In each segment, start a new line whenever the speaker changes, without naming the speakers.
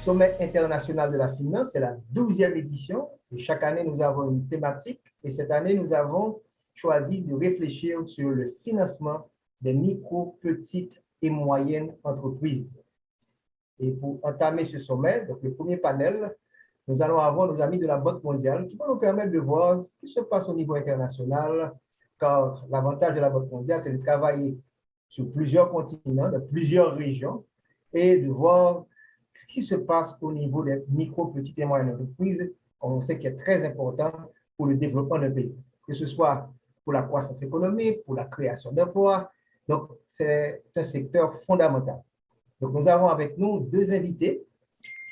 Sommet international de la finance, c'est la 12e édition. Et chaque année, nous avons une thématique. Et cette année, nous avons choisi de réfléchir sur le financement des micro, petites et moyennes entreprises. Et pour entamer ce sommet, donc le premier panel, nous allons avoir nos amis de la Banque mondiale qui vont nous permettre de voir ce qui se passe au niveau international, car l'avantage de la Banque mondiale, c'est de travailler sur plusieurs continents, dans plusieurs régions, et de voir ce qui se passe au niveau des micro, petites et moyennes entreprises. On sait qu'il est très important pour le développement d'un pays, que ce soit pour la croissance économique, pour la création d'emplois. Donc, c'est un secteur fondamental. Donc, nous avons avec nous deux invités,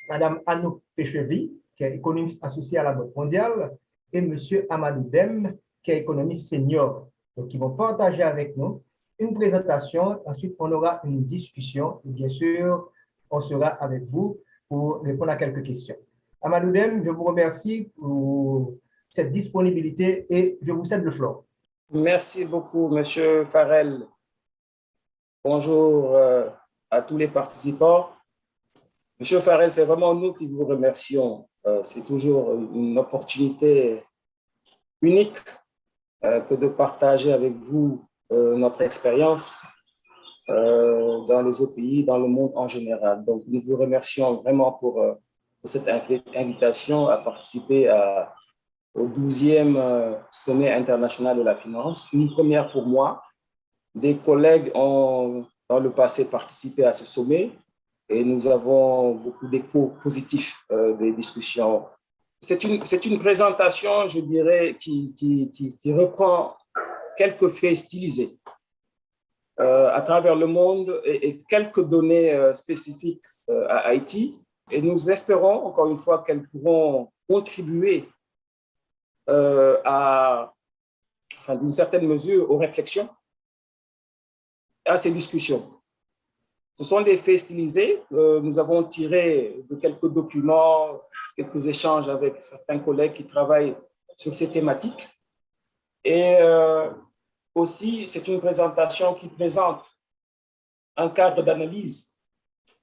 Madame Anouk Péchevi, qui est économiste associée à la Banque mondiale, et Monsieur Amadou Dem, qui est économiste senior. Donc, ils vont partager avec nous une présentation. Ensuite, on aura une discussion. Et bien sûr, on sera avec vous pour répondre à quelques questions. Amadou Dem, je vous remercie pour cette disponibilité et je vous cède le floor.
Merci beaucoup, Monsieur Farrell. Bonjour à tous les participants. Monsieur Farrell, c'est vraiment nous qui vous remercions. C'est toujours une opportunité unique que de partager avec vous notre expérience dans les autres pays, dans le monde en général. Donc, nous vous remercions vraiment pour cette invitation à participer au 12e sommet international de la finance. Une première pour moi. Des collègues ont, dans le passé, participé à ce sommet et nous avons beaucoup d'échos positifs des discussions. C'est une présentation, je dirais, qui reprend quelques faits stylisés à travers le monde et quelques données spécifiques à Haïti. Et nous espérons, encore une fois, qu'elles pourront contribuer d'une certaine mesure, aux réflexions, à ces discussions. Ce sont des faits stylisés que nous avons tirés de quelques documents, quelques échanges avec certains collègues qui travaillent sur ces thématiques. Et aussi, c'est une présentation qui présente un cadre d'analyse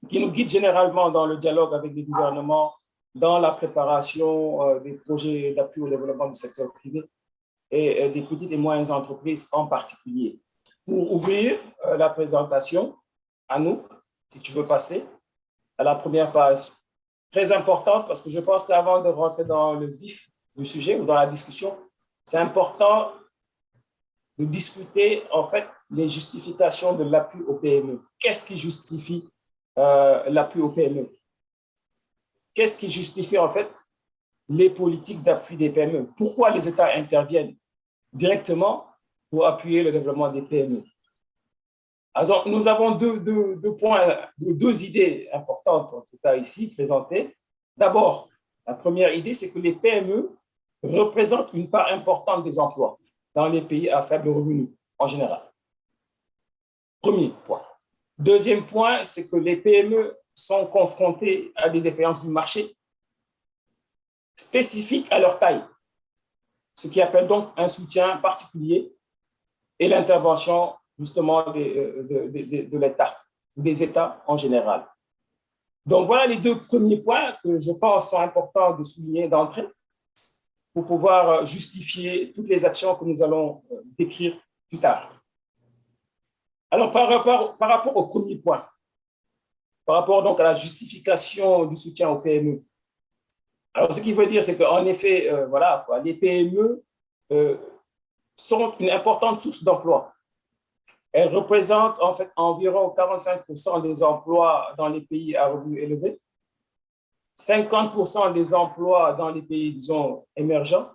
qui nous guide généralement dans le dialogue avec les gouvernements, dans la préparation des projets d'appui au développement du secteur privé et des petites et moyennes entreprises en particulier. Pour ouvrir la présentation, Anouk, si tu veux passer à la première page, très importante parce que je pense qu'avant de rentrer dans le vif du sujet ou dans la discussion, c'est important de discuter en fait les justifications de l'appui aux PME. Qu'est-ce qui justifie l'appui aux PME? Qu'est-ce qui justifie en fait les politiques d'appui des PME? Pourquoi les États interviennent directement pour appuyer le développement des PME? Alors, nous avons deux idées importantes, en tout cas ici, présentées. D'abord, la première idée, c'est que les PME représentent une part importante des emplois dans les pays à faible revenu, en général. Premier point. Deuxième point, c'est que les PME sont confrontées à des défaillances du marché spécifiques à leur taille, ce qui appelle donc un soutien particulier et l'intervention justement de l'État, des États en général. Donc voilà les deux premiers points que je pense sont importants de souligner d'entrée pour pouvoir justifier toutes les actions que nous allons décrire plus tard. Alors par rapport au premier point, par rapport donc à la justification du soutien aux PME, alors ce qu'il veut dire c'est qu'en effet, voilà, les PME sont une importante source d'emploi. Elles représentent en fait environ 45% des emplois dans les pays à revenus élevés, 50% des emplois dans les pays, disons, émergents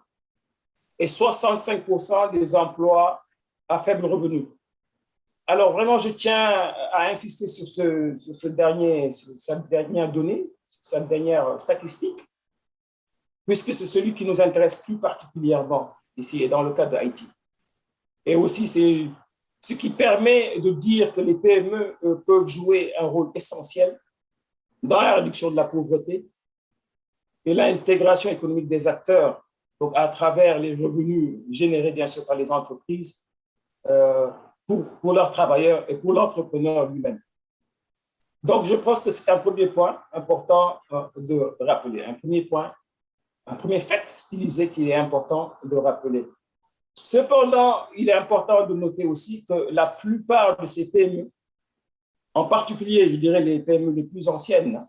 et 65% des emplois à faible revenu. Alors vraiment, je tiens à insister sur cette dernière donnée, sur cette dernière statistique, puisque c'est celui qui nous intéresse plus particulièrement ici et dans le cas d'Haïti. Et aussi, c'est ce qui permet de dire que les PME peuvent jouer un rôle essentiel dans la réduction de la pauvreté et l'intégration économique des acteurs, donc à travers les revenus générés bien sûr par les entreprises pour leurs travailleurs et pour l'entrepreneur lui-même. Donc, je pense que c'est un premier point important de rappeler, un premier point, un premier fait stylisé qu'il est important de rappeler. Cependant, il est important de noter aussi que la plupart de ces PME, en particulier, je dirais les PME les plus anciennes,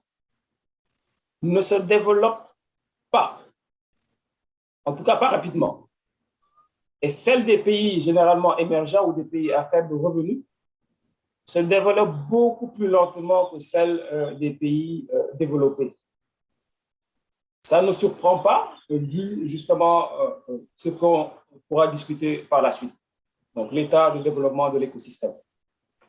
ne se développent pas, en tout cas pas rapidement. Et celles des pays généralement émergents ou des pays à faible revenu se développent beaucoup plus lentement que celles des pays développés. Ça ne nous surprend pas, vu justement ce qu'on pourra discuter par la suite. Donc, l'état de développement de l'écosystème.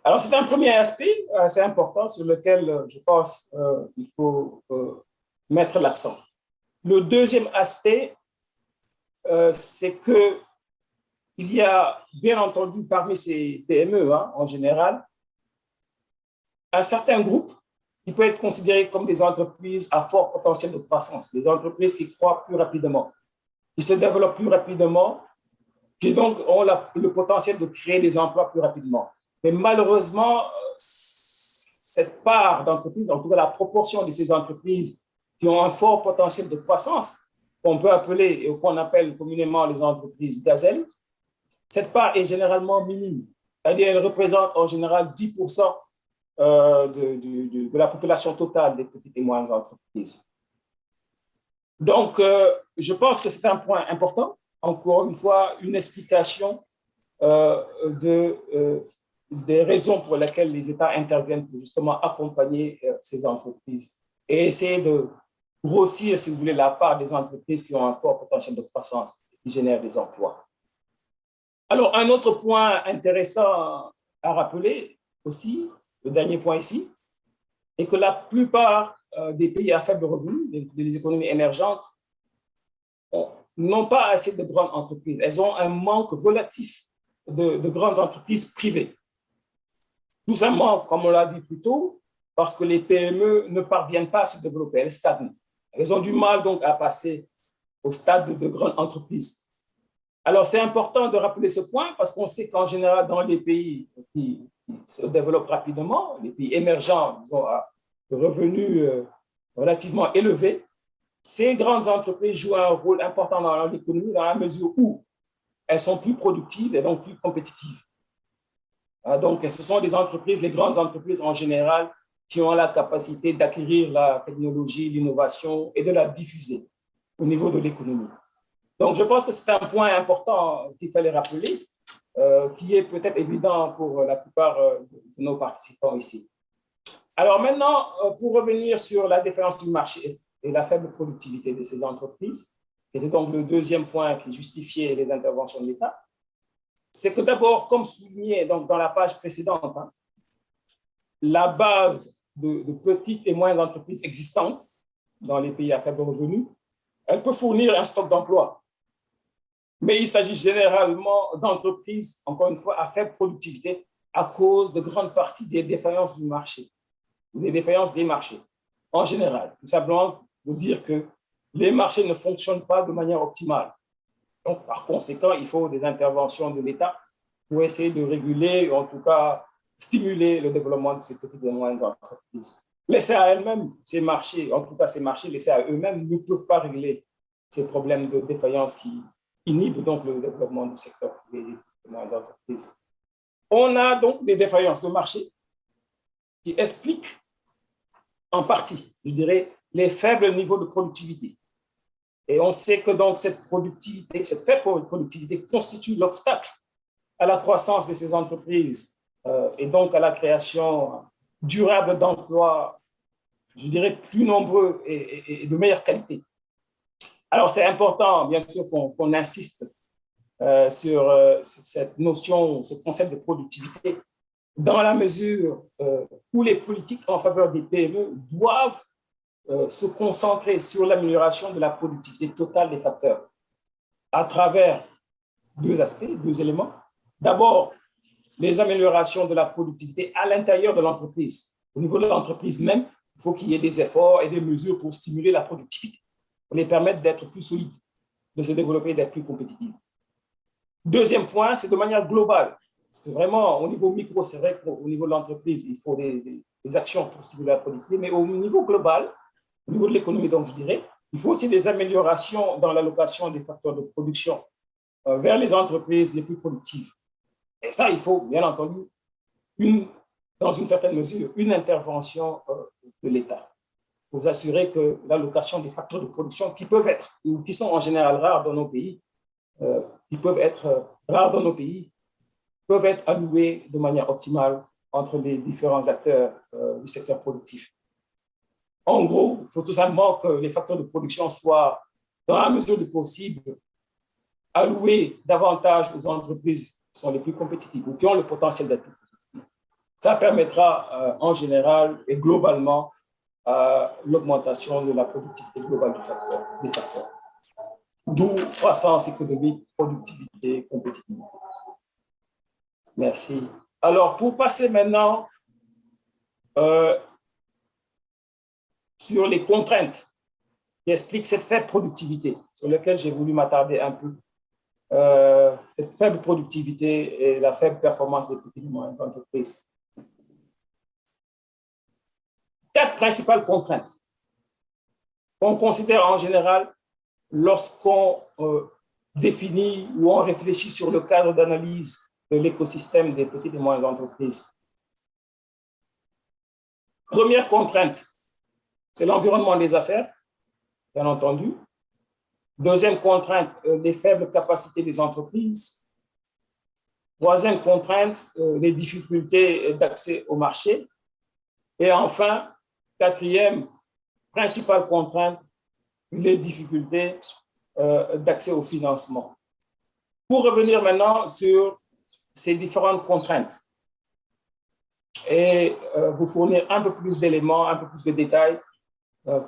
Alors, c'est un premier aspect assez important sur lequel je pense qu'il faut mettre l'accent. Le deuxième aspect, c'est qu'il y a, bien entendu, parmi ces PME en général, un certain groupe qui peut être considéré comme des entreprises à fort potentiel de croissance, des entreprises qui croient plus rapidement, qui se développent plus rapidement, qui donc ont le potentiel de créer des emplois plus rapidement. Mais malheureusement, cette part d'entreprises, en tout cas la proportion de ces entreprises qui ont un fort potentiel de croissance, qu'on peut appeler et qu'on appelle communément les entreprises gazelles, cette part est généralement minime. C'est-à-dire qu'elle représente en général 10% de la population totale des petites et moyennes entreprises. Donc, je pense que c'est un point important. Encore une fois, une explication des raisons pour lesquelles les États interviennent pour justement accompagner ces entreprises et essayer de grossir, si vous voulez, la part des entreprises qui ont un fort potentiel de croissance et qui génèrent des emplois. Alors, un autre point intéressant à rappeler aussi, le dernier point ici, est que la plupart des pays à faible revenu, des économies émergentes, n'ont pas assez de grandes entreprises. Elles ont un manque relatif de grandes entreprises privées. Tout simplement, comme on l'a dit plus tôt, parce que les PME ne parviennent pas à se développer, elles stagnent. Elles ont du mal donc à passer au stade de grandes entreprises. Alors, c'est important de rappeler ce point parce qu'on sait qu'en général, dans les pays qui se développent rapidement, les pays émergents, disons, à revenus relativement élevés, ces grandes entreprises jouent un rôle important dans l'économie dans la mesure où elles sont plus productives et donc plus compétitives. Donc, ce sont des entreprises, les grandes entreprises en général, qui ont la capacité d'acquérir la technologie, l'innovation et de la diffuser au niveau de l'économie. Donc, je pense que c'est un point important qu'il fallait rappeler, qui est peut-être évident pour la plupart de nos participants ici. Alors maintenant, pour revenir sur la différence du marché et la faible productivité de ces entreprises, qui était donc le deuxième point qui justifiait les interventions de l'État, c'est que d'abord, comme souligné donc, dans la page précédente, la base de petites et moyennes entreprises existantes dans les pays à faible revenu, elle peut fournir un stock d'emplois. Mais il s'agit généralement d'entreprises, encore une fois, à faible productivité à cause de grande partie des défaillances du marché, des défaillances des marchés en général. Tout simplement de dire que les marchés ne fonctionnent pas de manière optimale. Donc, par conséquent, il faut des interventions de l'État pour essayer de réguler, ou en tout cas stimuler le développement de ces petites et moyennes entreprises. Laissées à elles-mêmes, ces marchés, en tout cas ces marchés laissés à eux-mêmes, ne peuvent pas régler ces problèmes de défaillance qui inhibent donc le développement du secteur des moyennes entreprises. On a donc des défaillances de marché qui expliquent en partie, je dirais, les faibles niveaux de productivité. Et on sait que donc cette productivité, cette faible productivité constitue l'obstacle à la croissance de ces entreprises et donc à la création durable d'emplois, je dirais, plus nombreux et de meilleure qualité. Alors, c'est important, bien sûr, qu'on insiste sur cette notion, ce concept de productivité, dans la mesure où les politiques en faveur des PME doivent se concentrer sur l'amélioration de la productivité totale des facteurs à travers deux aspects, deux éléments. D'abord, les améliorations de la productivité à l'intérieur de l'entreprise. Au niveau de l'entreprise même, il faut qu'il y ait des efforts et des mesures pour stimuler la productivité, pour les permettre d'être plus solides, de se développer et d'être plus compétitifs. Deuxième point, c'est de manière globale. Parce que vraiment, au niveau micro, c'est vrai qu'au niveau de l'entreprise, il faut des des actions pour stimuler la productivité, mais au niveau global, au niveau de l'économie, donc je dirais, il faut aussi des améliorations dans l'allocation des facteurs de production vers les entreprises les plus productives. Et ça, il faut, bien entendu, dans une certaine mesure, une intervention de l'État pour vous assurer que l'allocation des facteurs de production qui peuvent être, ou qui sont en général rares dans nos pays, peuvent être alloués de manière optimale entre les différents acteurs du secteur productif. En gros, il faut tout simplement que les facteurs de production soient, dans la mesure du possible, alloués davantage aux entreprises qui sont les plus compétitives ou qui ont le potentiel d'être plus compétitives. Ça permettra en général et globalement l'augmentation de la productivité globale des facteurs. D'où croissance économique, productivité, compétitivité. Merci. Alors, pour passer maintenant sur les contraintes qui expliquent cette faible productivité, sur lesquelles j'ai voulu m'attarder un peu. Cette faible productivité et la faible performance des petites et moyennes entreprises. 4 principales contraintes qu'on considère en général lorsqu'on définit ou on réfléchit sur le cadre d'analyse de l'écosystème des petites et moyennes entreprises. Première contrainte, c'est l'environnement des affaires, bien entendu. Deuxième contrainte, les faibles capacités des entreprises. Troisième contrainte, les difficultés d'accès au marché. Et enfin, quatrième, principale contrainte, les difficultés d'accès au financement. Pour revenir maintenant sur ces différentes contraintes et vous fournir un peu plus d'éléments, un peu plus de détails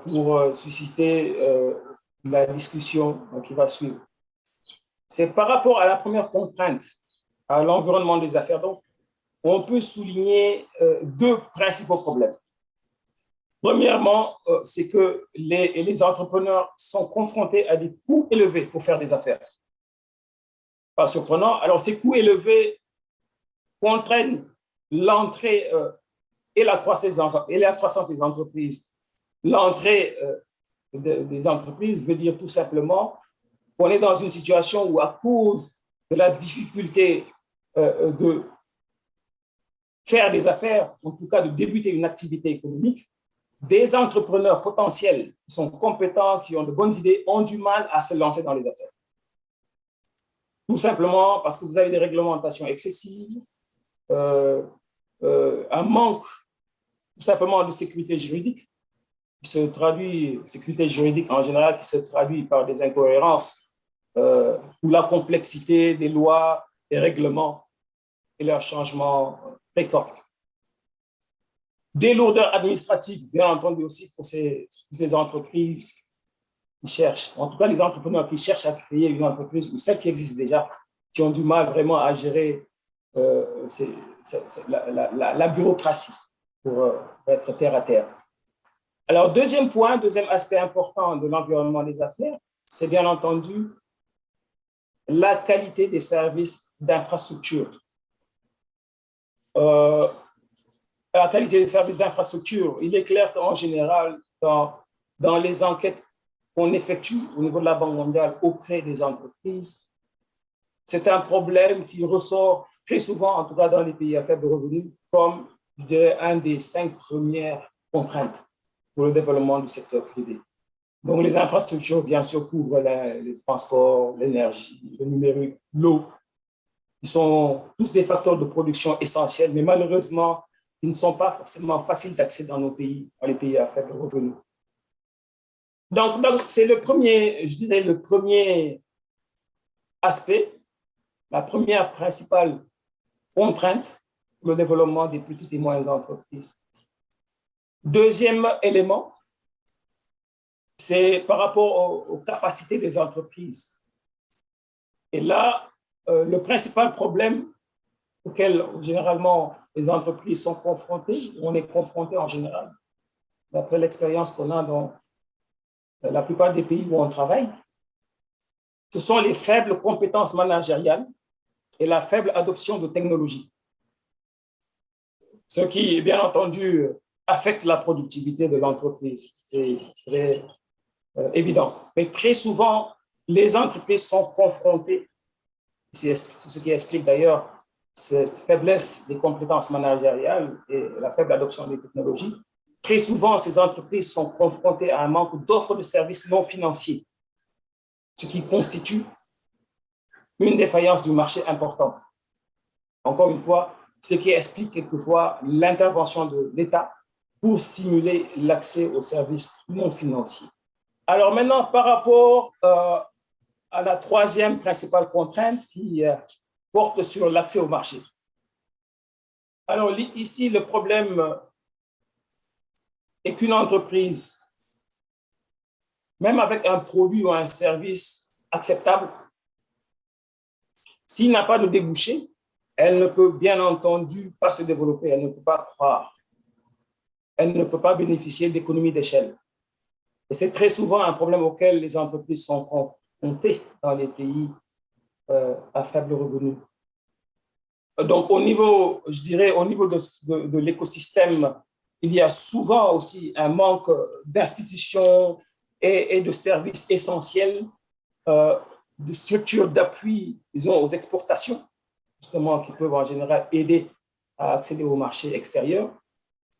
pour susciter la discussion qui va suivre. C'est par rapport à la première contrainte, à l'environnement des affaires. Donc, on peut souligner 2 principaux problèmes. Premièrement, c'est que les entrepreneurs sont confrontés à des coûts élevés pour faire des affaires. Pas surprenant. Alors, ces coûts élevés contraignent l'entrée et la croissance des entreprises. L'entrée des entreprises veut dire tout simplement qu'on est dans une situation où, à cause de la difficulté de faire des affaires, en tout cas de débuter une activité économique, des entrepreneurs potentiels qui sont compétents, qui ont de bonnes idées, ont du mal à se lancer dans les affaires. Tout simplement parce que vous avez des réglementations excessives, un manque tout simplement de sécurité juridique, sécurité juridique en général, qui se traduit par des incohérences ou la complexité des lois et règlements et leurs changements fréquents. Des lourdeurs administratives, bien entendu aussi pour ces entreprises qui cherchent, en tout cas les entrepreneurs qui cherchent à créer une entreprise ou celles qui existent déjà, qui ont du mal vraiment à gérer la bureaucratie pour être terre à terre. Alors, deuxième aspect important de l'environnement des affaires, c'est bien entendu la qualité des services d'infrastructure. La qualité des services d'infrastructure, il est clair qu'en général, dans les enquêtes qu'on effectue au niveau de la Banque mondiale auprès des entreprises, c'est un problème qui ressort très souvent, en tout cas dans les pays à faible revenu, comme, je dirais, un des 5 premières contraintes pour le développement du secteur privé. Donc, les infrastructures, bien sûr, couvrent les transports, l'énergie, le numérique, l'eau. Ils sont tous des facteurs de production essentiels, mais malheureusement, ils ne sont pas forcément faciles d'accès dans nos pays, dans les pays à faible revenu. Donc c'est le premier aspect, la première principale contrainte pour le développement des petites et moyennes entreprises. Deuxième élément, c'est par rapport aux capacités des entreprises. Et là, le principal problème auquel généralement les entreprises sont confrontées, on est confronté en général, d'après l'expérience qu'on a dans la plupart des pays où on travaille, ce sont les faibles compétences managériales et la faible adoption de technologies. Ce qui, bien entendu, affecte la productivité de l'entreprise. C'est très évident. Mais très souvent, les entreprises sont confrontées, c'est ce qui explique d'ailleurs cette faiblesse des compétences managériales et la faible adoption des technologies. Très souvent, ces entreprises sont confrontées à un manque d'offres de services non financiers, ce qui constitue une défaillance du marché importante. Encore une fois, ce qui explique quelquefois l'intervention de l'État pour stimuler l'accès aux services non financiers. Alors maintenant, par rapport à la troisième principale contrainte qui porte sur l'accès au marché. Alors ici, le problème est qu'une entreprise, même avec un produit ou un service acceptable, s'il n'a pas de débouché, elle ne peut bien entendu pas se développer, elle ne peut pas croître, elle ne peut pas bénéficier d'économies d'échelle. Et c'est très souvent un problème auquel les entreprises sont confrontées dans les pays à faible revenu. Donc, au niveau, je dirais, au niveau de l'écosystème, il y a souvent aussi un manque d'institutions et de services essentiels, de structures d'appui, disons, aux exportations, justement, qui peuvent en général aider à accéder au marché extérieur.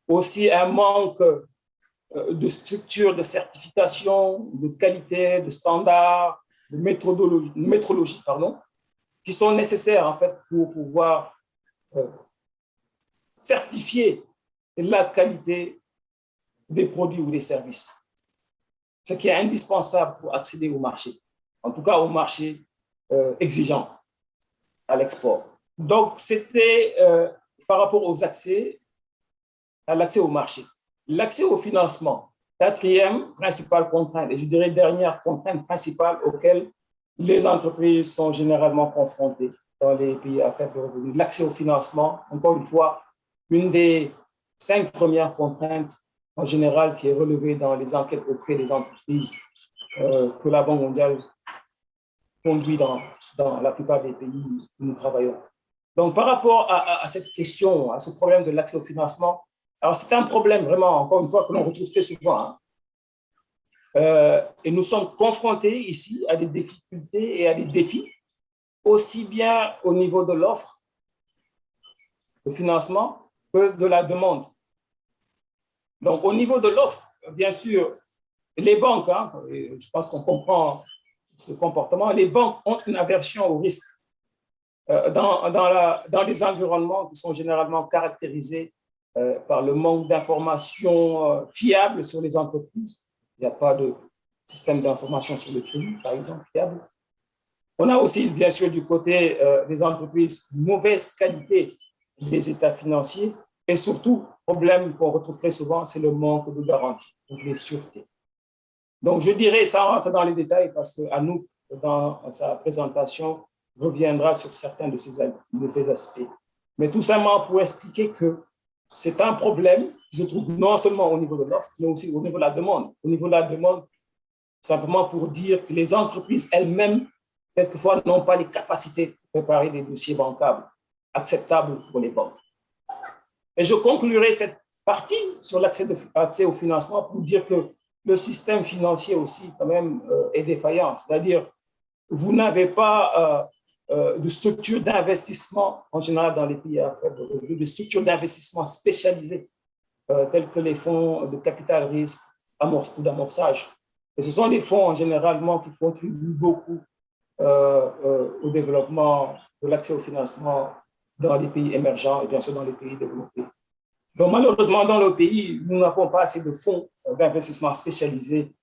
Aussi un manque de structures de certification, de qualité, de standards, de métrologie, qui sont nécessaires en fait pour pouvoir certifier la qualité des produits ou des services, ce qui est indispensable pour accéder au marché, en tout cas au marché exigeant à l'export. Donc, c'était par rapport aux accès, à l'accès au marché. L'accès au financement, quatrième principale contrainte, et je dirais dernière contrainte principale auquel les entreprises sont généralement confrontées dans les pays à faible revenu. L'accès au financement, encore une fois, une des 5 premières contraintes en général qui est relevée dans les enquêtes auprès des entreprises que la Banque mondiale conduit dans la plupart des pays où nous travaillons. Donc, par rapport à cette question, à ce problème de l'accès au financement, alors c'est un problème vraiment, encore une fois, que l'on retrouve très souvent. Hein. Et nous sommes confrontés ici à des difficultés et à des défis, aussi bien au niveau de l'offre de financement que de la demande. Donc, au niveau de l'offre, bien sûr, les banques, hein, je pense qu'on comprend ce comportement, les banques ont une aversion au risque dans les environnements qui sont généralement caractérisés par le manque d'informations fiables sur les entreprises. Il n'y a pas de système d'information sur le crédit, par exemple, fiable. On a aussi, bien sûr, du côté des entreprises, mauvaise qualité des états financiers et surtout, problème qu'on retrouve très souvent, c'est le manque de garantie, de sûreté. Donc, je dirais, ça rentre dans les détails parce qu'à nous, dans sa présentation, reviendra sur certains de ces aspects. Mais tout simplement pour expliquer que c'est un problème, je trouve, non seulement au niveau de l'offre, mais aussi au niveau de la demande. Au niveau de la demande, simplement pour dire que les entreprises elles-mêmes, quelquefois, n'ont pas les capacités de préparer des dossiers bancables acceptables pour les banques. Et je conclurai cette partie sur l'accès au financement pour dire que le système financier aussi, quand même, est défaillant. C'est-à-dire, vous n'avez pas de structures d'investissement, en général dans les pays à faible revenu, de structures d'investissement spécialisées, telles que les fonds de capital risque ou d'amorçage. Et ce sont des fonds, généralement, qui contribuent beaucoup au développement de l'accès au financement dans les pays émergents et bien sûr dans les pays développés. Donc, malheureusement, dans le pays, nous n'avons pas assez de fonds d'investissement spécialisés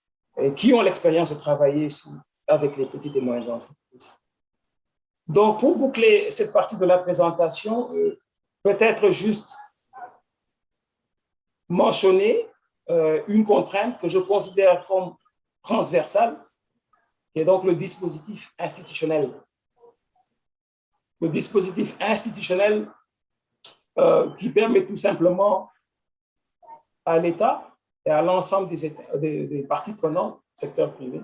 qui ont l'expérience de travailler avec les petites et moyennes entreprises. Donc, pour boucler cette partie de la présentation, peut-être juste mentionner une contrainte que je considère comme transversale, qui est donc le dispositif institutionnel. Le dispositif institutionnel qui permet tout simplement à l'État et à l'ensemble des parties prenantes, secteur privé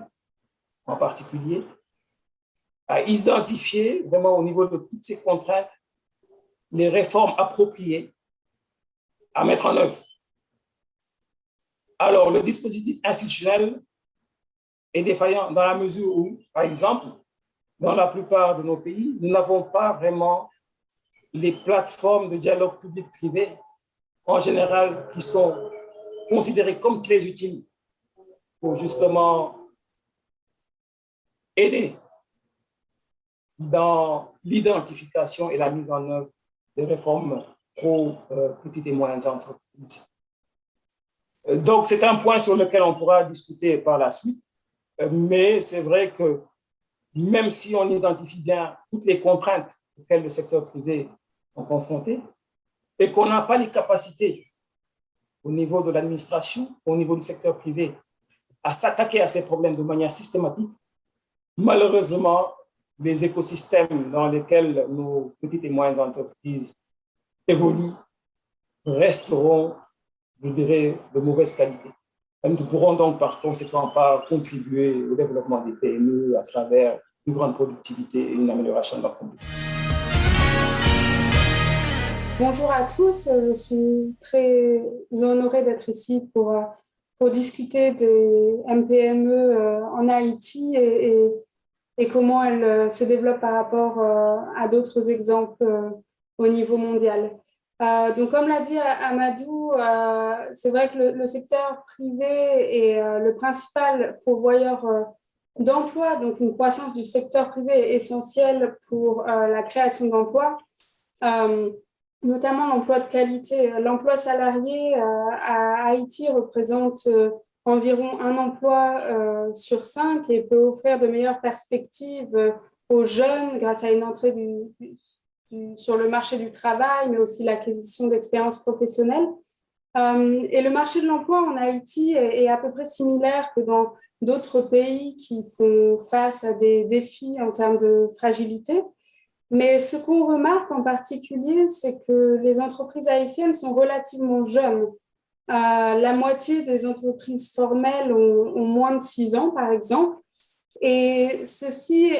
en particulier, à identifier vraiment au niveau de toutes ces contraintes les réformes appropriées à mettre en œuvre Alors, le dispositif institutionnel est défaillant dans la mesure où, par exemple, dans la plupart de nos pays, nous n'avons pas vraiment les plateformes de dialogue public-privé, en général, qui sont considérées comme très utiles pour justement aider dans l'identification et la mise en œuvre des réformes pour petites et moyennes entreprises. Donc, c'est un point sur lequel on pourra discuter par la suite, mais c'est vrai que même si on identifie bien toutes les contraintes auxquelles le secteur privé est confronté et qu'on n'a pas les capacités au niveau de l'administration, au niveau du secteur privé, à s'attaquer à ces problèmes de manière systématique, malheureusement, les écosystèmes dans lesquels nos petites et moyennes entreprises évoluent resteront, je dirais, de mauvaise qualité. Et nous pourrons donc par conséquent pas contribuer au développement des PME à travers une grande productivité et une amélioration de leur conduite.
Bonjour à tous, je suis très honorée d'être ici pour discuter des MPME en Haïti et comment elles se développent par rapport à d'autres exemples au niveau mondial. Donc, comme l'a dit Amadou, c'est vrai que le secteur privé est le principal pourvoyeur d'emplois, donc une croissance du secteur privé est essentielle pour la création d'emplois. Notamment l'emploi de qualité. L'emploi salarié à Haïti représente environ un emploi sur 5 et peut offrir de meilleures perspectives aux jeunes grâce à une entrée sur le marché du travail, mais aussi l'acquisition d'expériences professionnelles. Et le marché de l'emploi en Haïti est à peu près similaire que dans d'autres pays qui font face à des défis en termes de fragilité. Mais ce qu'on remarque en particulier, c'est que les entreprises haïtiennes sont relativement jeunes. La moitié des entreprises formelles ont moins de 6 ans, par exemple. Et ceci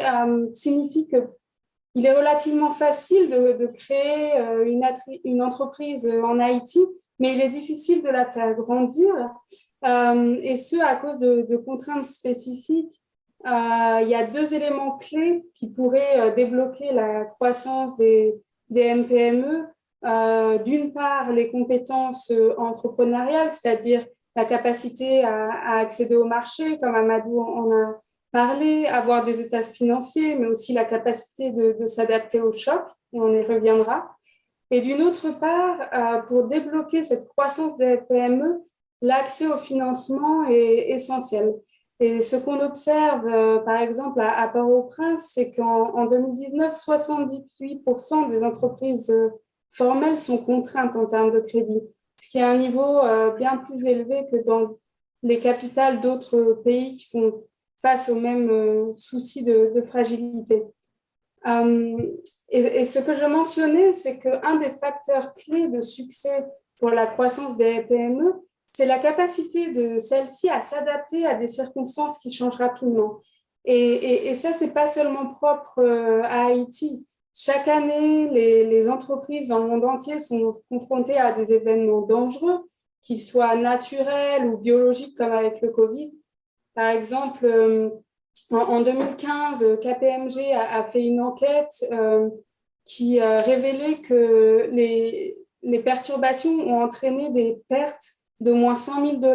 signifie qu'il est relativement facile de créer une entreprise en Haïti, mais il est difficile de la faire grandir, et ce, à cause de contraintes spécifiques. Il y a 2 éléments clés qui pourraient débloquer la croissance des MPME. D'une part, les compétences entrepreneuriales, c'est-à-dire la capacité à accéder au marché, comme Amadou en a parlé, avoir des états financiers, mais aussi la capacité de s'adapter aux chocs, et on y reviendra. Et d'une autre part, pour débloquer cette croissance des PME, l'accès au financement est essentiel. Et ce qu'on observe, par exemple, à Port-au-Prince, c'est qu'en 2019, 78% des entreprises formelles sont contraintes en termes de crédit, ce qui est un niveau bien plus élevé que dans les capitales d'autres pays qui font face aux mêmes soucis de fragilité. Et ce que je mentionnais, c'est qu'un des facteurs clés de succès pour la croissance des PME, c'est la capacité de celle-ci à s'adapter à des circonstances qui changent rapidement. Et ça, ce n'est pas seulement propre à Haïti. Chaque année, les entreprises dans le monde entier sont confrontées à des événements dangereux, qu'ils soient naturels ou biologiques, comme avec le Covid. Par exemple, en 2015, KPMG a fait une enquête qui révélait que les perturbations ont entraîné des pertes de moins $100 000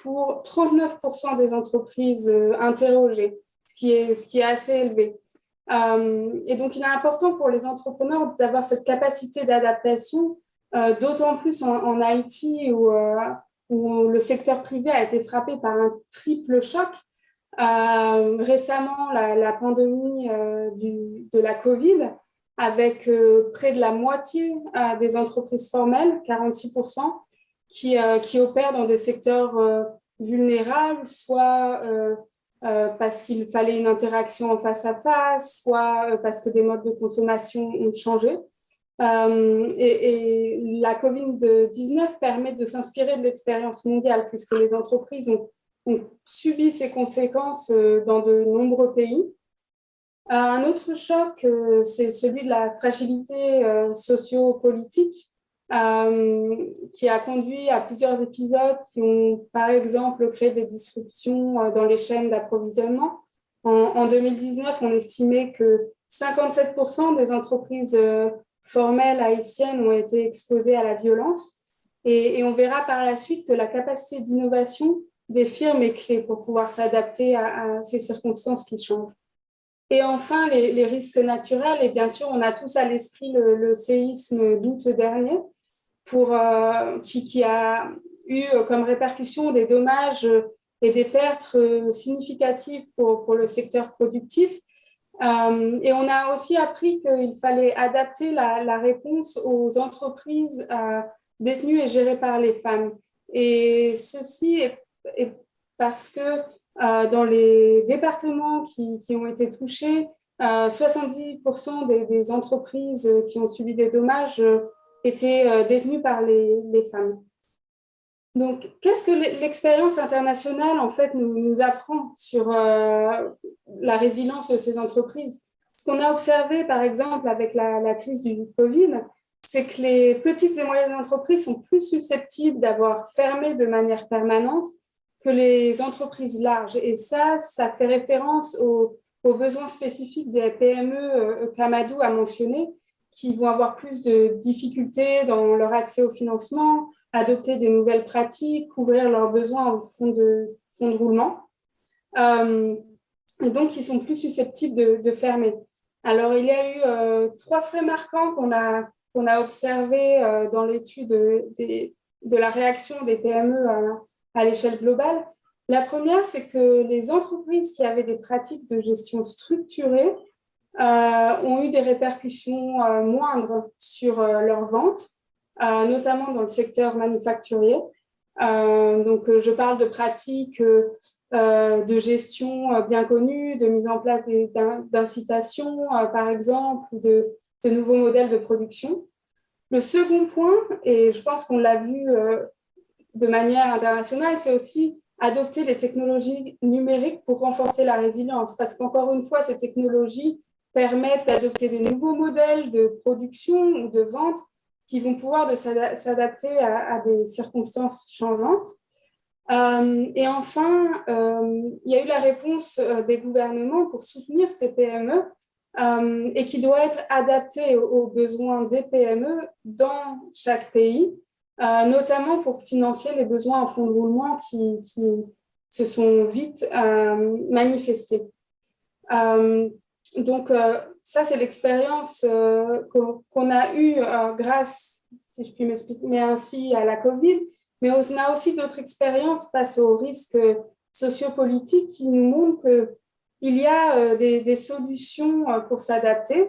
pour 39% des entreprises interrogées, ce qui est assez élevé. Et donc, il est important pour les entrepreneurs d'avoir cette capacité d'adaptation, d'autant plus en Haïti où le secteur privé a été frappé par un triple choc. Récemment, la pandémie de la Covid, avec près de la moitié des entreprises formelles, 46%, qui opèrent dans des secteurs vulnérables, soit parce qu'il fallait une interaction en face à face, soit parce que des modes de consommation ont changé. Et la COVID-19 permet de s'inspirer de l'expérience mondiale, puisque les entreprises ont subi ces conséquences dans de nombreux pays. Un autre choc, c'est celui de la fragilité socio-politique. qui a conduit à plusieurs épisodes qui ont, par exemple, créé des disruptions dans les chaînes d'approvisionnement. En 2019, on estimait que 57% des entreprises formelles haïtiennes ont été exposées à la violence. Et on verra par la suite que la capacité d'innovation des firmes est clé pour pouvoir s'adapter à ces circonstances qui changent. Et enfin, les risques naturels. Et bien sûr, on a tous à l'esprit le séisme d'août dernier, qui a eu comme répercussion des dommages et des pertes significatives pour le secteur productif. Et on a aussi appris qu'il fallait adapter la réponse aux entreprises détenues et gérées par les femmes. Et ceci est parce que dans les départements qui ont été touchés, 70% des entreprises qui ont subi des dommages étaient détenues par les femmes. Donc, qu'est-ce que l'expérience internationale, en fait, nous apprend sur la résilience de ces entreprises? Ce qu'on a observé, par exemple, avec la crise du Covid, c'est que les petites et moyennes entreprises sont plus susceptibles d'avoir fermé de manière permanente que les entreprises larges. Et ça fait référence aux besoins spécifiques des PME qu'Amadou a mentionné, qui vont avoir plus de difficultés dans leur accès au financement, adopter des nouvelles pratiques, couvrir leurs besoins en fonds de roulement. Et donc, ils sont plus susceptibles de fermer. Alors, il y a eu 3 faits marquants qu'on a observés dans l'étude de la réaction des PME à l'échelle globale. La première, c'est que les entreprises qui avaient des pratiques de gestion structurées ont eu des répercussions moindres sur leurs ventes, notamment dans le secteur manufacturier. Donc, je parle de pratiques de gestion bien connues, de mise en place d'incitations, par exemple, ou de nouveaux modèles de production. Le second point, et je pense qu'on l'a vu de manière internationale, c'est aussi adopter les technologies numériques pour renforcer la résilience, parce qu'encore une fois, ces technologies permettent d'adopter des nouveaux modèles de production ou de vente qui vont pouvoir s'adapter à des circonstances changeantes. Et enfin, il y a eu la réponse des gouvernements pour soutenir ces PME et qui doit être adaptée aux besoins des PME dans chaque pays, notamment pour financer les besoins en fonds de roulement qui se sont vite manifestés. Donc, ça, c'est l'expérience qu'on a eue grâce, si je puis m'exprimer ainsi, à la COVID, mais on a aussi d'autres expériences face aux risques sociopolitiques qui nous montrent qu'il y a des solutions pour s'adapter.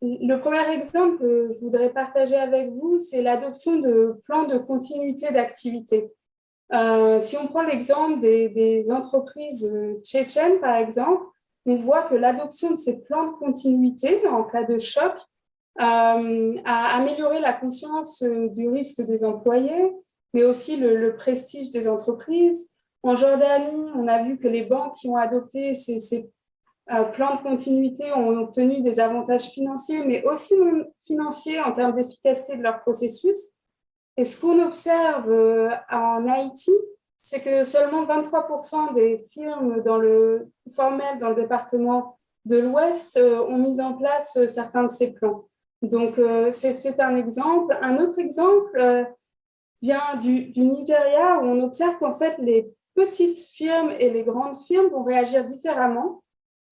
Le premier exemple que je voudrais partager avec vous, c'est l'adoption de plans de continuité d'activité. Si on prend l'exemple des entreprises tchétchènes, par exemple, on voit que l'adoption de ces plans de continuité en cas de choc a amélioré la conscience du risque des employés, mais aussi le prestige des entreprises. En Jordanie, on a vu que les banques qui ont adopté ces plans de continuité ont obtenu des avantages financiers, mais aussi financiers en termes d'efficacité de leur processus. Et ce qu'on observe en Haïti, c'est que seulement 23% des firmes dans le formel, dans le département de l'Ouest, ont mis en place certains de ces plans. Donc, c'est un exemple. Un autre exemple vient du Nigeria, où on observe qu'en fait, les petites firmes et les grandes firmes vont réagir différemment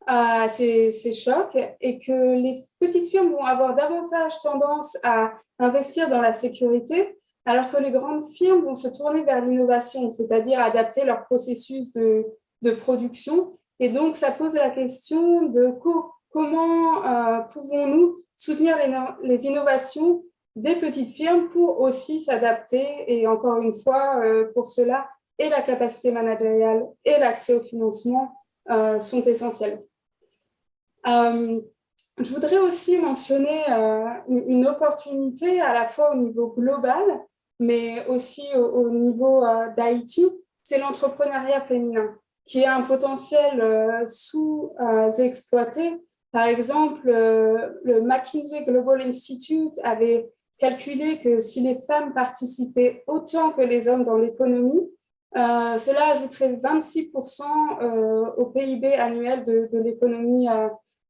à ces chocs et que les petites firmes vont avoir davantage tendance à investir dans la sécurité, alors que les grandes firmes vont se tourner vers l'innovation, c'est-à-dire adapter leur processus de production. Et donc, ça pose la question de comment pouvons-nous soutenir les innovations des petites firmes pour aussi s'adapter. Et encore une fois, pour cela, et la capacité managériale et l'accès au financement sont essentiels. Je voudrais aussi mentionner une opportunité à la fois au niveau global, mais aussi au niveau d'Haïti, c'est l'entrepreneuriat féminin, qui a un potentiel sous-exploité. Par exemple, le McKinsey Global Institute avait calculé que si les femmes participaient autant que les hommes dans l'économie, cela ajouterait 26% au PIB annuel de l'économie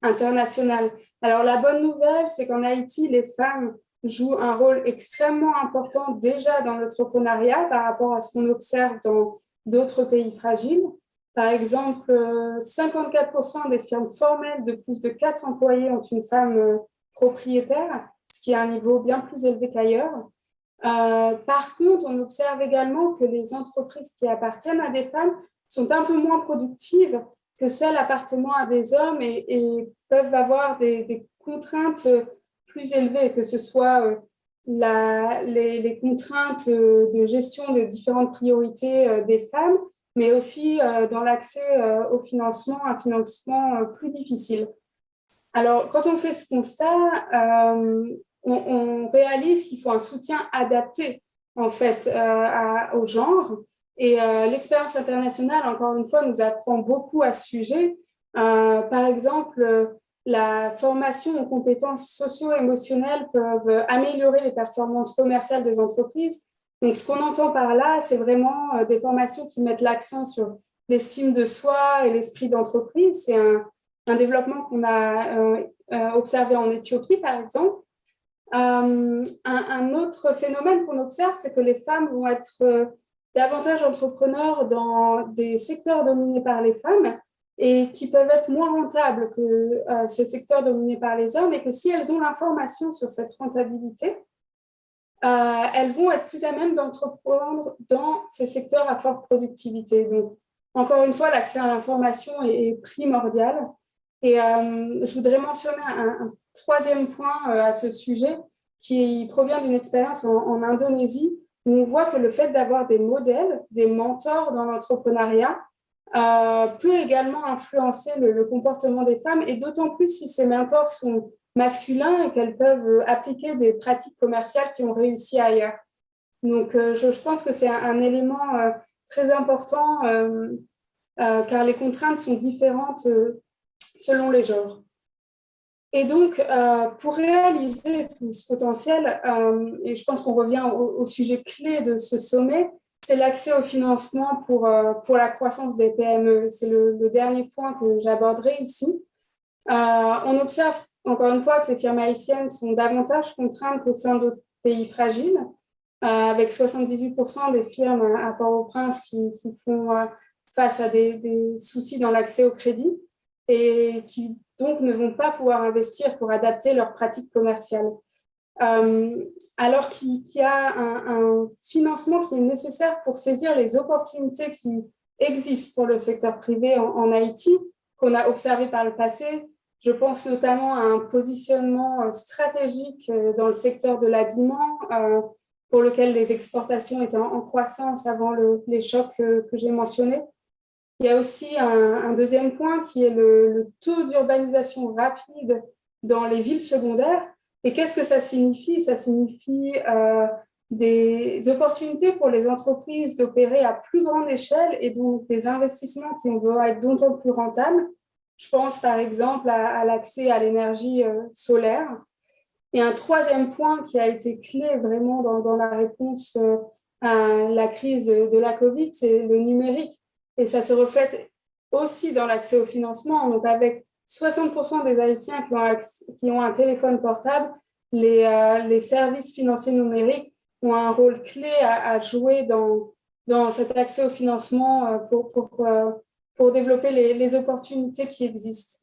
internationale. Alors, la bonne nouvelle, c'est qu'en Haïti, les femmes jouent un rôle extrêmement important déjà dans l'entrepreneuriat par rapport à ce qu'on observe dans d'autres pays fragiles. Par exemple, 54% des firmes formelles de plus de 4 employés ont une femme propriétaire, ce qui est un niveau bien plus élevé qu'ailleurs. Par contre, on observe également que les entreprises qui appartiennent à des femmes sont un peu moins productives que celles appartenant à des hommes et peuvent avoir des contraintes plus élevées, que ce soit les contraintes de gestion des différentes priorités des femmes, mais aussi dans l'accès au financement, un financement plus difficile. Alors, quand on fait ce constat, on réalise qu'il faut un soutien adapté en fait au genre. Et l'expérience internationale, encore une fois, nous apprend beaucoup à ce sujet. Par exemple, la formation aux compétences socio-émotionnelles peuvent améliorer les performances commerciales des entreprises. Donc, ce qu'on entend par là, c'est vraiment des formations qui mettent l'accent sur l'estime de soi et l'esprit d'entreprise. C'est un développement qu'on a observé en Éthiopie, par exemple. Un autre phénomène qu'on observe, c'est que les femmes vont être davantage entrepreneurs dans des secteurs dominés par les femmes et qui peuvent être moins rentables que ces secteurs dominés par les hommes, et que si elles ont l'information sur cette rentabilité, elles vont être plus à même d'entreprendre dans ces secteurs à forte productivité. Donc, encore une fois, l'accès à l'information est primordial. Et je voudrais mentionner un troisième point à ce sujet qui provient d'une expérience en Indonésie, où on voit que le fait d'avoir des modèles, des mentors dans l'entrepreneuriat peut également influencer le comportement des femmes, et d'autant plus si ces mentors sont masculins et qu'elles peuvent appliquer des pratiques commerciales qui ont réussi ailleurs. Donc, je pense que c'est un élément très important car les contraintes sont différentes selon les genres. Et donc, pour réaliser tout ce potentiel, et je pense qu'on revient au sujet clé de ce sommet, c'est l'accès au financement pour la croissance des PME. C'est le dernier point que j'aborderai ici. On observe encore une fois que les firmes haïtiennes sont davantage contraintes qu'au sein d'autres pays fragiles, avec 78% des firmes à Port-au-Prince qui font face à des soucis dans l'accès au crédit et qui donc ne vont pas pouvoir investir pour adapter leurs pratiques commerciales. Alors qu'il y a un financement qui est nécessaire pour saisir les opportunités qui existent pour le secteur privé en Haïti, qu'on a observé par le passé. Je pense notamment à un positionnement stratégique dans le secteur de l'habillement, pour lequel les exportations étaient en croissance avant les chocs que j'ai mentionnés. Il y a aussi un deuxième point qui est le taux d'urbanisation rapide dans les villes secondaires. Et qu'est-ce que ça signifie? Ça signifie des opportunités pour les entreprises d'opérer à plus grande échelle et donc des investissements qui vont être d'autant plus rentables. Je pense par exemple à l'accès à l'énergie solaire. Et un troisième point qui a été clé vraiment dans la réponse à la crise de la Covid, c'est le numérique. Et ça se reflète aussi dans l'accès au financement. Donc, avec 60% des Haïtiens qui ont un téléphone portable, les services financiers numériques ont un rôle clé à jouer dans cet accès au financement pour développer les opportunités qui existent.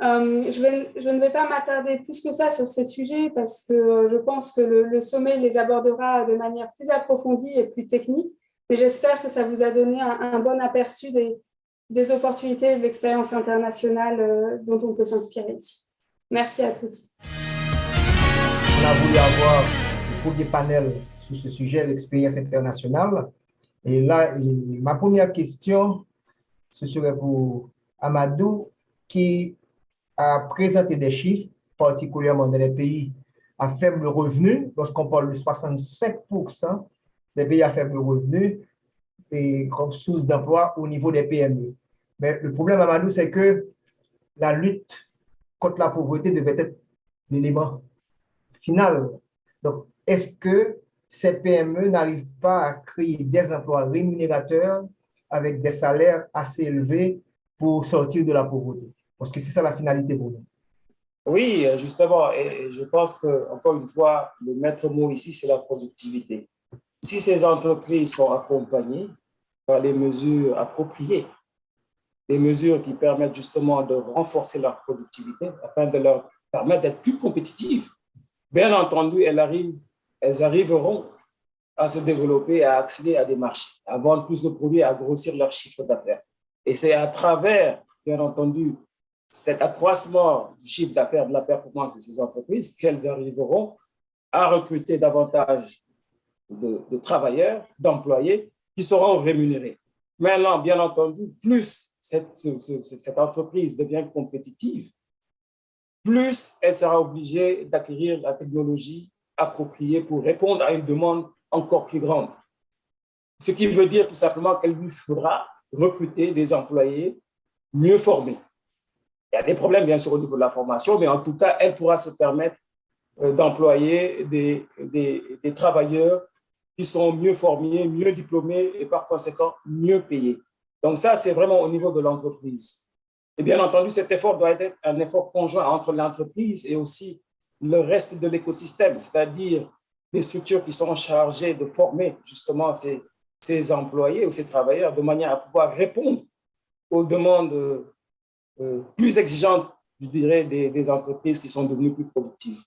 Je ne vais pas m'attarder plus que ça sur ces sujets parce que je pense que le sommet les abordera de manière plus approfondie et plus technique. Mais j'espère que ça vous a donné un bon aperçu des opportunités et de l'expérience internationale dont on peut s'inspirer ici. Merci à tous.
On a voulu avoir le premier panel sur ce sujet, l'expérience internationale. Et là, ma première question, ce serait pour Amadou, qui a présenté des chiffres, particulièrement dans les pays à faible revenu, lorsqu'on parle de 65% des pays à faible revenu et comme source d'emploi au niveau des PME. Mais le problème, Amadou, c'est que la lutte contre la pauvreté devait être l'élément final. Donc, est-ce que ces PME n'arrivent pas à créer des emplois rémunérateurs avec des salaires assez élevés pour sortir de la pauvreté? Parce que c'est ça la finalité pour nous.
Oui, justement, et je pense que, encore une fois, le maître mot ici, c'est la productivité. Si ces entreprises sont accompagnées par les mesures appropriées, les mesures qui permettent justement de renforcer leur productivité afin de leur permettre d'être plus compétitives, bien entendu, elles arriveront à se développer, à accéder à des marchés, à vendre plus de produits, à grossir leur chiffre d'affaires. Et c'est à travers, bien entendu, cet accroissement du chiffre d'affaires, de la performance de ces entreprises, qu'elles arriveront à recruter davantage de travailleurs, d'employés qui seront rémunérés. Maintenant, bien entendu, plus cette entreprise devient compétitive, plus elle sera obligée d'acquérir la technologie appropriée pour répondre à une demande encore plus grande. Ce qui veut dire tout simplement qu'elle lui faudra recruter des employés mieux formés. Il y a des problèmes, bien sûr, au niveau de la formation, mais en tout cas, elle pourra se permettre d'employer des travailleurs qui sont mieux formés, mieux diplômés et par conséquent mieux payés. Donc ça, c'est vraiment au niveau de l'entreprise. Et bien entendu, cet effort doit être un effort conjoint entre l'entreprise et aussi le reste de l'écosystème, c'est-à-dire les structures qui sont chargées de former justement ces employés ou ces travailleurs de manière à pouvoir répondre aux demandes plus exigeantes, je dirais, des entreprises qui sont devenues plus productives.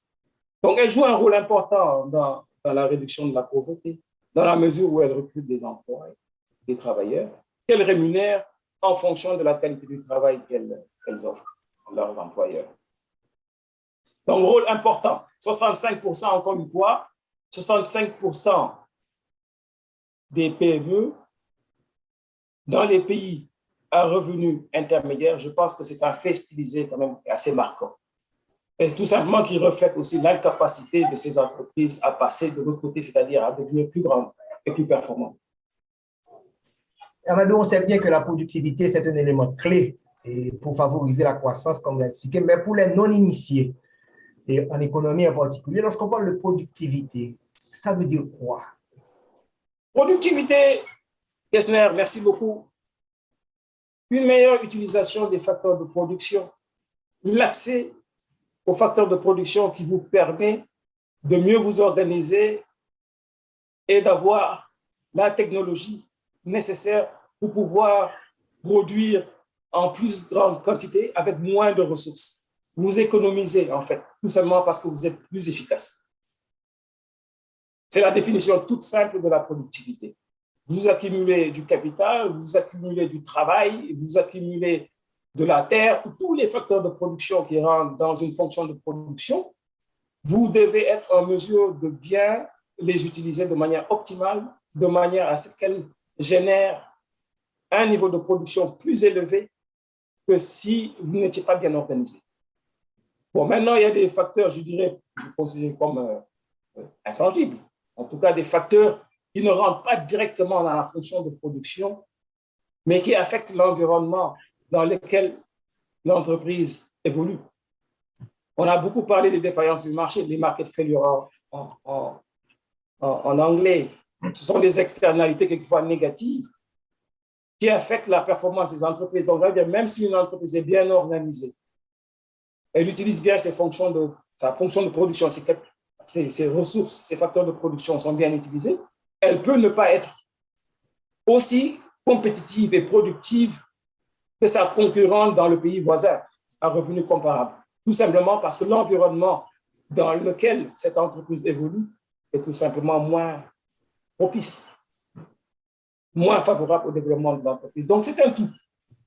Donc, elles jouent un rôle important dans la réduction de la pauvreté, dans la mesure où elles recrutent des emplois, des travailleurs, qu'elles rémunèrent en fonction de la qualité du travail qu'elles offrent à leurs employeurs. Donc, rôle important, 65%, encore une fois, 65% des PME dans les pays à revenus intermédiaires, je pense que c'est un fait stylisé quand même assez marquant. Et tout simplement qui reflète aussi l'incapacité de ces entreprises à passer de l'autre côté, c'est-à-dire à devenir plus grandes et plus performantes.
Amadou, on sait bien que la productivité, c'est un élément clé pour favoriser la croissance, comme vous l'avez expliqué, mais pour les non-initiés, et en économie en particulier, lorsqu'on parle de productivité, ça veut dire quoi?
Productivité, Gessner, merci beaucoup. Une meilleure utilisation des facteurs de production, l'accès aux facteurs de production qui vous permet de mieux vous organiser et d'avoir la technologie nécessaire pour pouvoir produire en plus grande quantité avec moins de ressources. Vous économisez, en fait, tout simplement parce que vous êtes plus efficace. C'est la définition toute simple de la productivité. Vous accumulez du capital, vous accumulez du travail, vous accumulez de la terre, tous les facteurs de production qui rentrent dans une fonction de production, vous devez être en mesure de bien les utiliser de manière optimale, de manière à ce qu'elles génèrent un niveau de production plus élevé que si vous n'étiez pas bien organisé. Bon, maintenant, il y a des facteurs, je dirais, considérés comme intangibles, en tout cas des facteurs qui ne rentrent pas directement dans la fonction de production, mais qui affectent l'environnement dans lequel l'entreprise évolue. On a beaucoup parlé des défaillances du marché, les market failures en anglais. Ce sont des externalités quelquefois négatives qui affectent la performance des entreprises. Donc, ça veut dire même si une entreprise est bien organisée, elle utilise bien sa fonction de production, ses ressources, ses facteurs de production sont bien utilisés, elle peut ne pas être aussi compétitive et productive que sa concurrente dans le pays voisin à revenus comparables. Tout simplement parce que l'environnement dans lequel cette entreprise évolue est tout simplement moins propice, moins favorable au développement de l'entreprise. Donc, c'est un tout.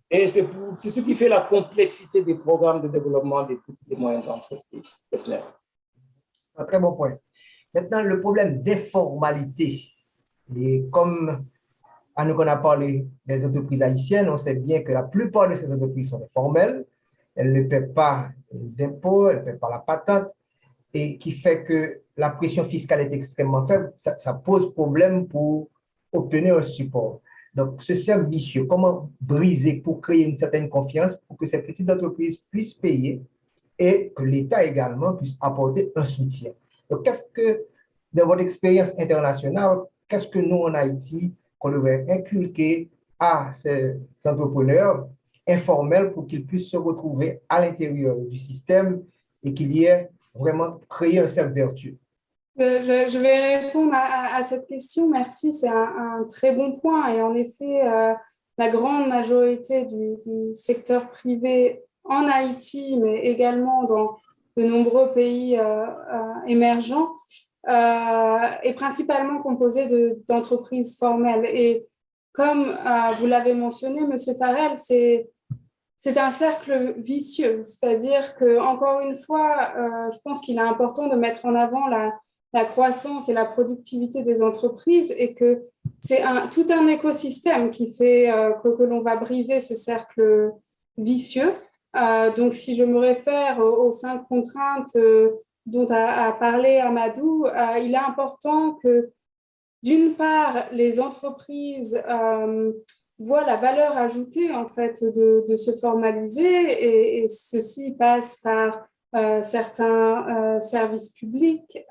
Et c'est ce qui fait la complexité des programmes de développement des petites et moyennes entreprises.
Un très bon point. Maintenant, le problème d'informalité. Et comme à nous qu'on a parlé des entreprises haïtiennes, on sait bien que la plupart de ces entreprises sont informelles. Elles ne paient pas d'impôts, elles ne paient pas la patente, et qui fait que la pression fiscale est extrêmement faible. Ça pose problème pour obtenir un support. Donc, ce cercle vicieux, comment briser pour créer une certaine confiance pour que ces petites entreprises puissent payer et que l'État également puisse apporter un soutien. Donc, qu'est-ce que dans votre expérience internationale, qu'est-ce que nous, en Haïti, qu'on devrait inculquer à ces entrepreneurs informels pour qu'ils puissent se retrouver à l'intérieur du système et qu'il y ait vraiment créé un cercle vertueux?
Je vais répondre à cette question. Merci, c'est un très bon point. Et en effet, la grande majorité du secteur privé en Haïti, mais également dans de nombreux pays émergents, est principalement composé d'entreprises formelles. Et comme vous l'avez mentionné, Monsieur Farrell, c'est un cercle vicieux. C'est-à-dire que, encore une fois, je pense qu'il est important de mettre en avant la croissance et la productivité des entreprises et que c'est tout un écosystème qui fait que l'on va briser ce cercle vicieux. Donc, si je me réfère aux 5 contraintes dont a parlé Amadou, il est important que, d'une part, les entreprises voient la valeur ajoutée en fait de se formaliser et ceci passe par certains services publics,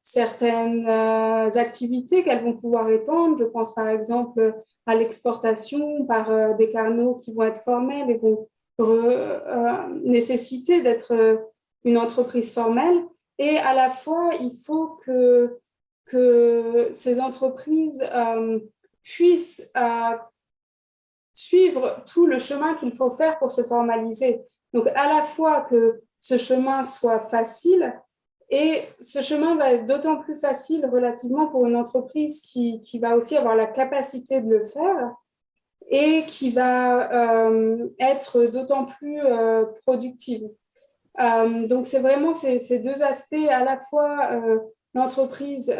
certaines activités qu'elles vont pouvoir étendre. Je pense par exemple à l'exportation par des canaux qui vont être formels et vont nécessiter d'être une entreprise formelle. Et à la fois, il faut que ces entreprises puissent suivre tout le chemin qu'il faut faire pour se formaliser. Donc, à la fois que ce chemin soit facile, et ce chemin va être d'autant plus facile relativement pour une entreprise qui va aussi avoir la capacité de le faire et qui va être d'autant plus productive. Donc, c'est vraiment ces deux aspects, à la fois l'entreprise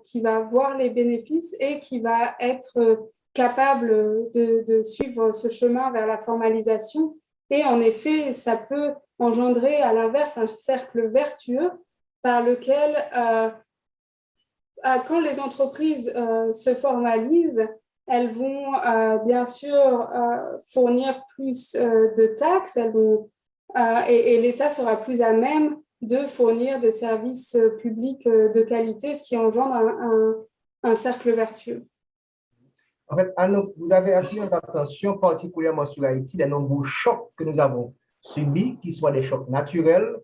qui va voir les bénéfices et qui va être capable de suivre ce chemin vers la formalisation. Et en effet, ça peut engendrer à l'inverse un cercle vertueux par lequel, quand les entreprises se formalisent, elles vont bien sûr fournir plus de taxes, elles vont, et l'État sera plus à même de fournir des services publics de qualité, ce qui engendre un cercle vertueux.
En fait, vous avez attiré notre attention particulièrement sur Haïti, les nombreux chocs que nous avons subis, qu'ils soient des chocs naturels,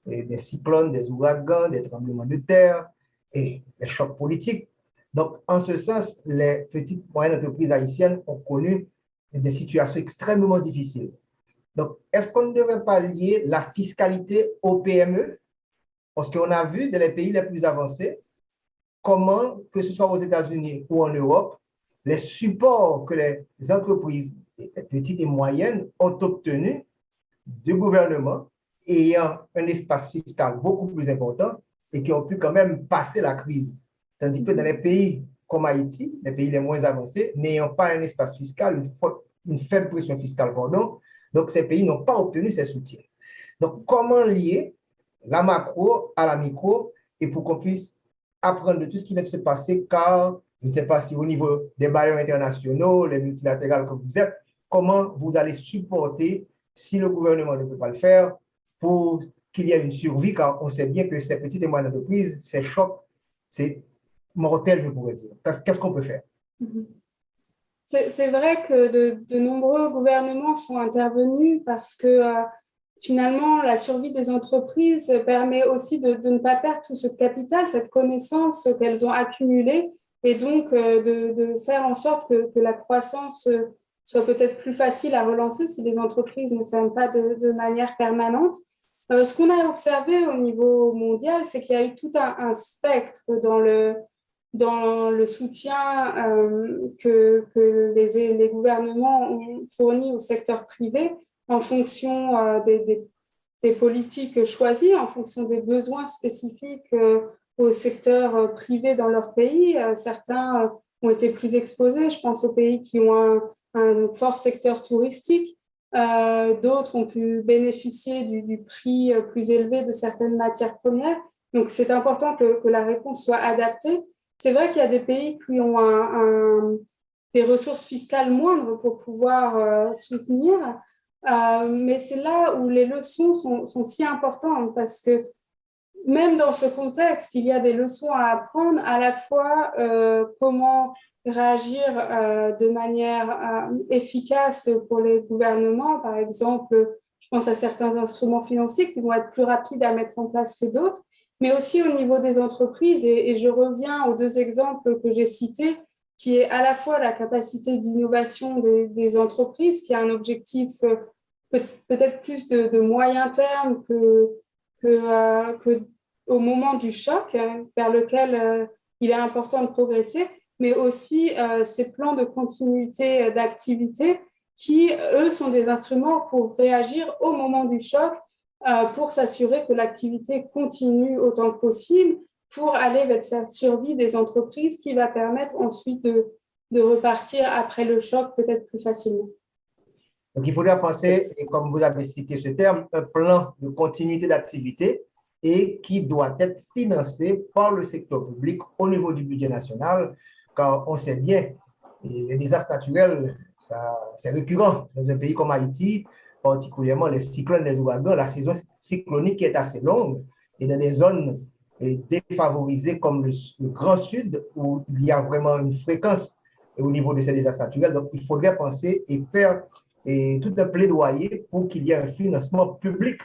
des cyclones, des ouragans, des tremblements de terre et des chocs politiques. Donc, en ce sens, les petites et moyennes entreprises haïtiennes ont connu des situations extrêmement difficiles. Donc, est-ce qu'on ne devrait pas lier la fiscalité aux PME? Parce qu'on a vu dans les pays les plus avancés comment, que ce soit aux États-Unis ou en Europe, les supports que les entreprises petites et moyennes ont obtenus du gouvernement ayant un espace fiscal beaucoup plus important et qui ont pu quand même passer la crise. Tandis que dans les pays comme Haïti, les pays les moins avancés, n'ayant pas un espace fiscal, une faible pression fiscale, pardon, donc ces pays n'ont pas obtenu ces soutiens. Donc, comment lier la macro à la micro et pour qu'on puisse apprendre de tout ce qui vient de se passer, car je ne sais pas si au niveau des bailleurs internationaux, les multilatérales que vous êtes, comment vous allez supporter si le gouvernement ne peut pas le faire pour qu'il y ait une survie, car on sait bien que ces petites et moyennes entreprises, ces chocs, c'est mortel, je pourrais dire. Qu'est-ce qu'on peut faire?
C'est vrai que de nombreux gouvernements sont intervenus parce que finalement, la survie des entreprises permet aussi de ne pas perdre tout ce capital, cette connaissance qu'elles ont accumulée et donc de faire en sorte que la croissance soit peut-être plus facile à relancer si les entreprises ne ferment pas de manière permanente. Ce qu'on a observé au niveau mondial, c'est qu'il y a eu tout un spectre dans le soutien que les gouvernements ont fourni au secteur privé en fonction des politiques choisies, en fonction des besoins spécifiques au secteur privé dans leur pays. Certains ont été plus exposés, je pense aux pays qui ont un fort secteur touristique. D'autres ont pu bénéficier du prix plus élevé de certaines matières premières. Donc, c'est important que la réponse soit adaptée. C'est vrai qu'il y a des pays qui ont des ressources fiscales moindres pour pouvoir soutenir, mais c'est là où les leçons sont si importantes parce que même dans ce contexte, il y a des leçons à apprendre, à la fois comment réagir de manière efficace pour les gouvernements. Par exemple, je pense à certains instruments financiers qui vont être plus rapides à mettre en place que d'autres, mais aussi au niveau des entreprises. Et je reviens aux deux exemples que j'ai cités, qui est à la fois la capacité d'innovation des entreprises, qui a un objectif peut-être plus de moyen terme que au moment du choc, vers lequel il est important de progresser, mais aussi ces plans de continuité d'activité qui, eux, sont des instruments pour réagir au moment du choc, pour s'assurer que l'activité continue autant que possible, pour aller vers cette survie des entreprises qui va permettre ensuite de repartir après le choc peut-être plus facilement.
Donc, il faudrait penser, et comme vous avez cité ce terme, un plan de continuité d'activité et qui doit être financé par le secteur public au niveau du budget national, car on sait bien, les désastres naturels, c'est récurrent dans un pays comme Haïti, particulièrement les cyclones, les ouragans, la saison cyclonique est assez longue et dans des zones défavorisées comme le Grand Sud, où il y a vraiment une fréquence au niveau de ces désastres naturels. Donc, il faudrait penser et faire tout un plaidoyer pour qu'il y ait un financement public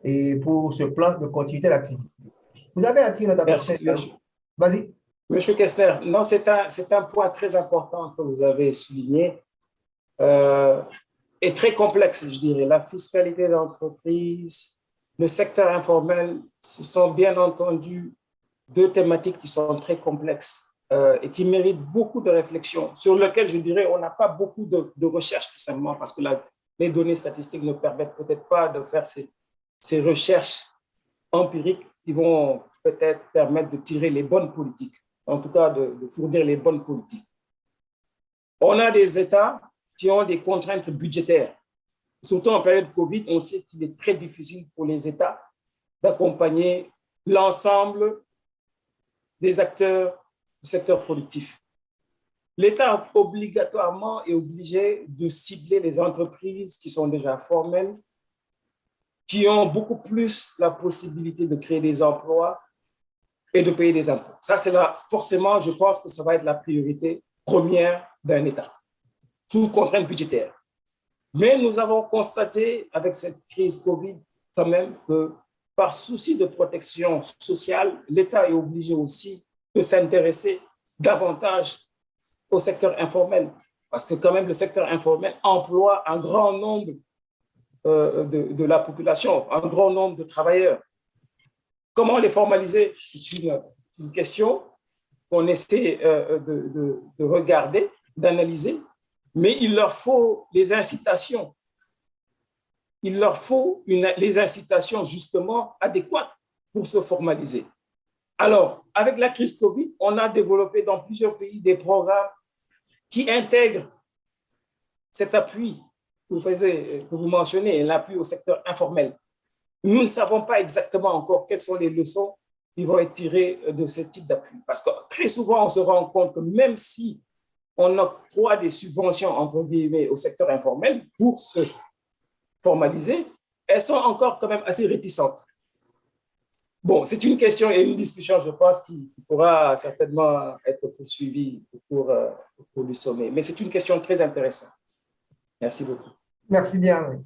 et pour ce plan de continuité d'activité. Vous avez attiré notre attention. Vas-y.
Monsieur Kessler, non, c'est un point très important que vous avez souligné et très complexe, je dirais. La fiscalité d'entreprise, le secteur informel, ce sont bien entendu deux thématiques qui sont très complexes et qui méritent beaucoup de réflexion, sur lesquelles, je dirais, on n'a pas beaucoup de recherches, tout simplement, parce que les données statistiques ne permettent peut-être pas de faire ces recherches empiriques qui vont peut-être permettre de tirer les bonnes politiques, en tout cas de fournir les bonnes politiques. On a des États qui ont des contraintes budgétaires. Surtout en période Covid, on sait qu'il est très difficile pour les États d'accompagner l'ensemble des acteurs du secteur productif. L'État obligatoirement est obligé de cibler les entreprises qui sont déjà formelles, qui ont beaucoup plus la possibilité de créer des emplois et de payer des impôts. Ça, c'est forcément, je pense que ça va être la priorité première d'un État, sous contrainte budgétaire. Mais nous avons constaté avec cette crise Covid quand même que par souci de protection sociale, l'État est obligé aussi de s'intéresser davantage au secteur informel, parce que quand même le secteur informel emploie un grand nombre de la population, un grand nombre de travailleurs. Comment les formaliser? C'est une question qu'on essaie de regarder, d'analyser, mais il leur faut les incitations. Il leur faut les incitations justement adéquates pour se formaliser. Alors, avec la crise Covid, on a développé dans plusieurs pays des programmes qui intègrent cet appui que vous mentionnez, l'appui au secteur informel. Nous ne savons pas exactement encore quelles sont les leçons qui vont être tirées de ce type d'appui. Parce que très souvent, on se rend compte que même si on octroie des subventions, entre guillemets, au secteur informel pour se formaliser, elles sont encore quand même assez réticentes. Bon, c'est une question et une discussion, je pense, qui pourra certainement être poursuivie pour le sommet. Mais c'est une question très intéressante. Merci beaucoup.
Merci bien.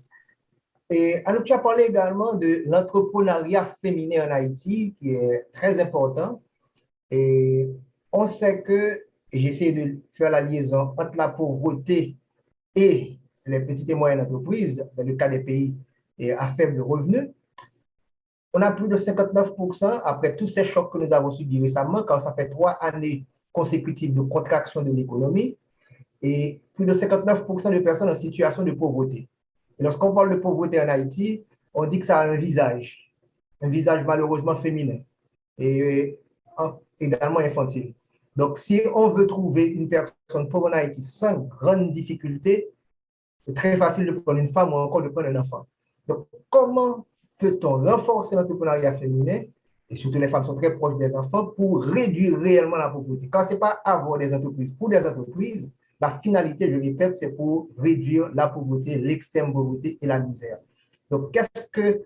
Et alors, tu as parlé également de l'entrepreneuriat féminin en Haïti, qui est très important. Et on sait que, et j'essaie de faire la liaison entre la pauvreté et les petites et moyennes entreprises, dans le cas des pays à faible revenu, on a plus de 59% après tous ces chocs que nous avons subis récemment, quand ça fait 3 années consécutives de contraction de l'économie, et plus de 59% de personnes en situation de pauvreté. Et lorsqu'on parle de pauvreté en Haïti, on dit que ça a un visage malheureusement féminin et également infantile. Donc, si on veut trouver une personne pauvre en Haïti sans grande difficulté, c'est très facile de prendre une femme ou encore de prendre un enfant. Donc, comment peut-on renforcer l'entrepreneuriat féminin, et surtout les femmes sont très proches des enfants, pour réduire réellement la pauvreté? Quand ce n'est pas avoir des entreprises pour des entreprises, la finalité, je répète, c'est pour réduire la pauvreté, l'extrême pauvreté et la misère. Donc, qu'est-ce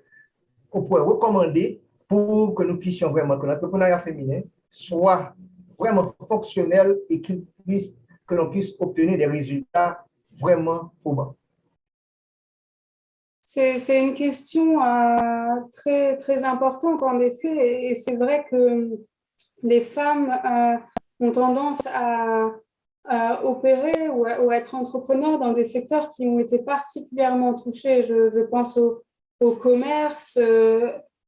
qu'on pourrait recommander pour que nous puissions vraiment, que l'entrepreneuriat féminin soit vraiment fonctionnel et que l'on puisse obtenir des résultats vraiment probants?
C'est une question très, très importante en effet, et c'est vrai que les femmes ont tendance à opérer ou à être entrepreneurs dans des secteurs qui ont été particulièrement touchés. Je pense au commerce,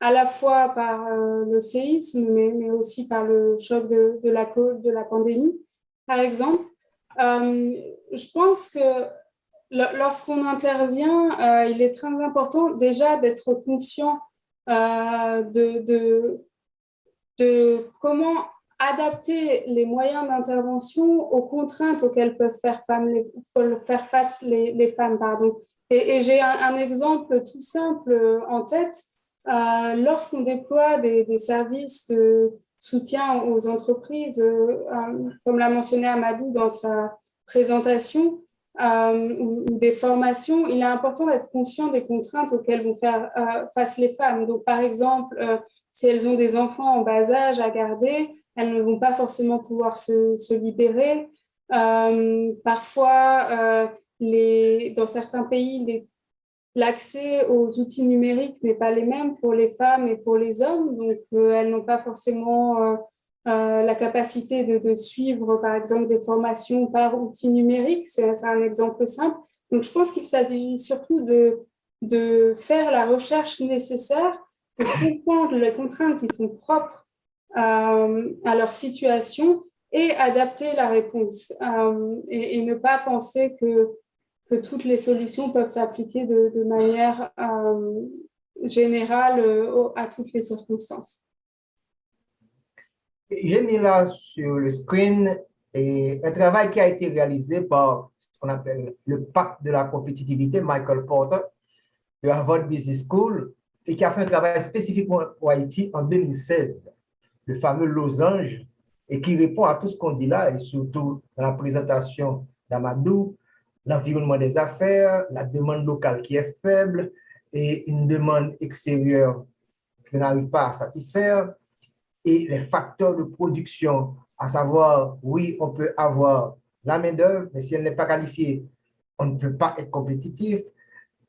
à la fois par le séisme, mais aussi par le choc de la pandémie, par exemple. Je pense que lorsqu'on intervient, il est très important déjà d'être conscient de comment adapter les moyens d'intervention aux contraintes auxquelles peuvent faire face les femmes. Pardon. Et j'ai un exemple tout simple en tête. Lorsqu'on déploie des services de soutien aux entreprises, comme l'a mentionné Amadou dans sa présentation, ou des formations, il est important d'être conscient des contraintes auxquelles vont faire face les femmes. Donc, par exemple, si elles ont des enfants en bas âge à garder, elles ne vont pas forcément pouvoir se libérer. Parfois, dans certains pays, l'accès aux outils numériques n'est pas les mêmes pour les femmes et pour les hommes. Donc, elles n'ont pas forcément la capacité de suivre, par exemple, des formations par outils numériques. C'est un exemple simple. Donc, je pense qu'il s'agit surtout de faire la recherche nécessaire pour comprendre les contraintes qui sont propres à leur situation et adapter la réponse. Et ne pas penser que toutes les solutions peuvent s'appliquer de manière générale à toutes les circonstances.
J'ai mis là sur le screen un travail qui a été réalisé par ce qu'on appelle le pacte de la compétitivité, Michael Porter, de Harvard Business School, et qui a fait un travail spécifiquement pour Haïti en 2016, le fameux losange, et qui répond à tout ce qu'on dit là, et surtout dans la présentation d'Amadou, l'environnement des affaires, la demande locale qui est faible et une demande extérieure qui n'arrive pas à satisfaire, et les facteurs de production, à savoir, oui, on peut avoir la main-d'œuvre, mais si elle n'est pas qualifiée, on ne peut pas être compétitif,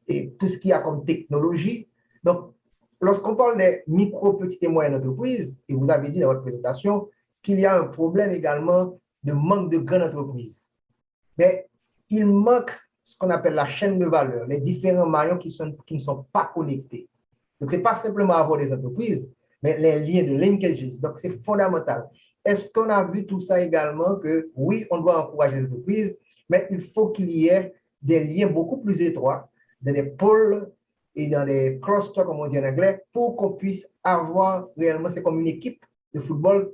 et tout ce qu'il y a comme technologie. Donc, lorsqu'on parle des micro, petites et moyennes entreprises, et vous avez dit dans votre présentation qu'il y a un problème également de manque de grandes entreprises. Mais il manque ce qu'on appelle la chaîne de valeur, les différents maillons qui ne sont pas connectés. Donc, ce n'est pas simplement avoir des entreprises, mais les liens de linkages. Donc, c'est fondamental. Est-ce qu'on a vu tout ça également que, oui, on doit encourager les entreprises, mais il faut qu'il y ait des liens beaucoup plus étroits dans des pôles et dans des clusters, comme on dit en anglais, pour qu'on puisse avoir réellement, c'est comme une équipe de football,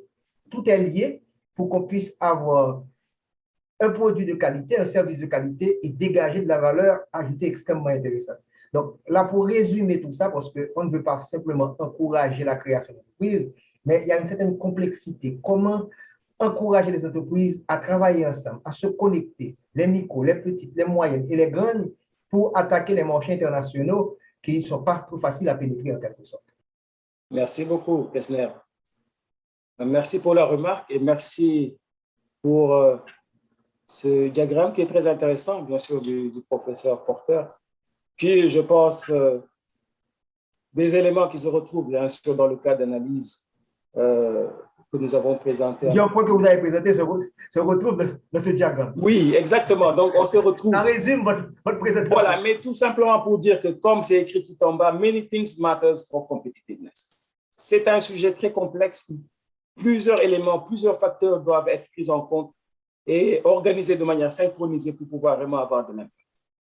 tout est lié pour qu'on puisse avoir un produit de qualité, un service de qualité et dégager de la valeur ajoutée extrêmement intéressante. Donc là, pour résumer tout ça, parce qu'on ne veut pas simplement encourager la création d'entreprises, mais il y a une certaine complexité. Comment encourager les entreprises à travailler ensemble, à se connecter, les micros, les petites, les moyennes et les grandes, pour attaquer les marchés internationaux qui ne sont pas trop faciles à pénétrer en quelque sorte.
Merci beaucoup, Kessner. Merci pour la remarque et merci pour ce diagramme qui est très intéressant, bien sûr, du professeur Porter, qui, je pense, des éléments qui se retrouvent, bien sûr, dans le cas d'analyse que nous avons présenté.
Il y a un point que vous avez présenté se retrouve dans ce diagramme.
Oui, exactement. Donc, on se retrouve.
Ça résume votre présentation.
Voilà, mais tout simplement pour dire que, comme c'est écrit tout en bas, many things matters for competitiveness. C'est un sujet très complexe où plusieurs éléments, plusieurs facteurs doivent être pris en compte et organisés de manière synchronisée pour pouvoir vraiment avoir de l'impact.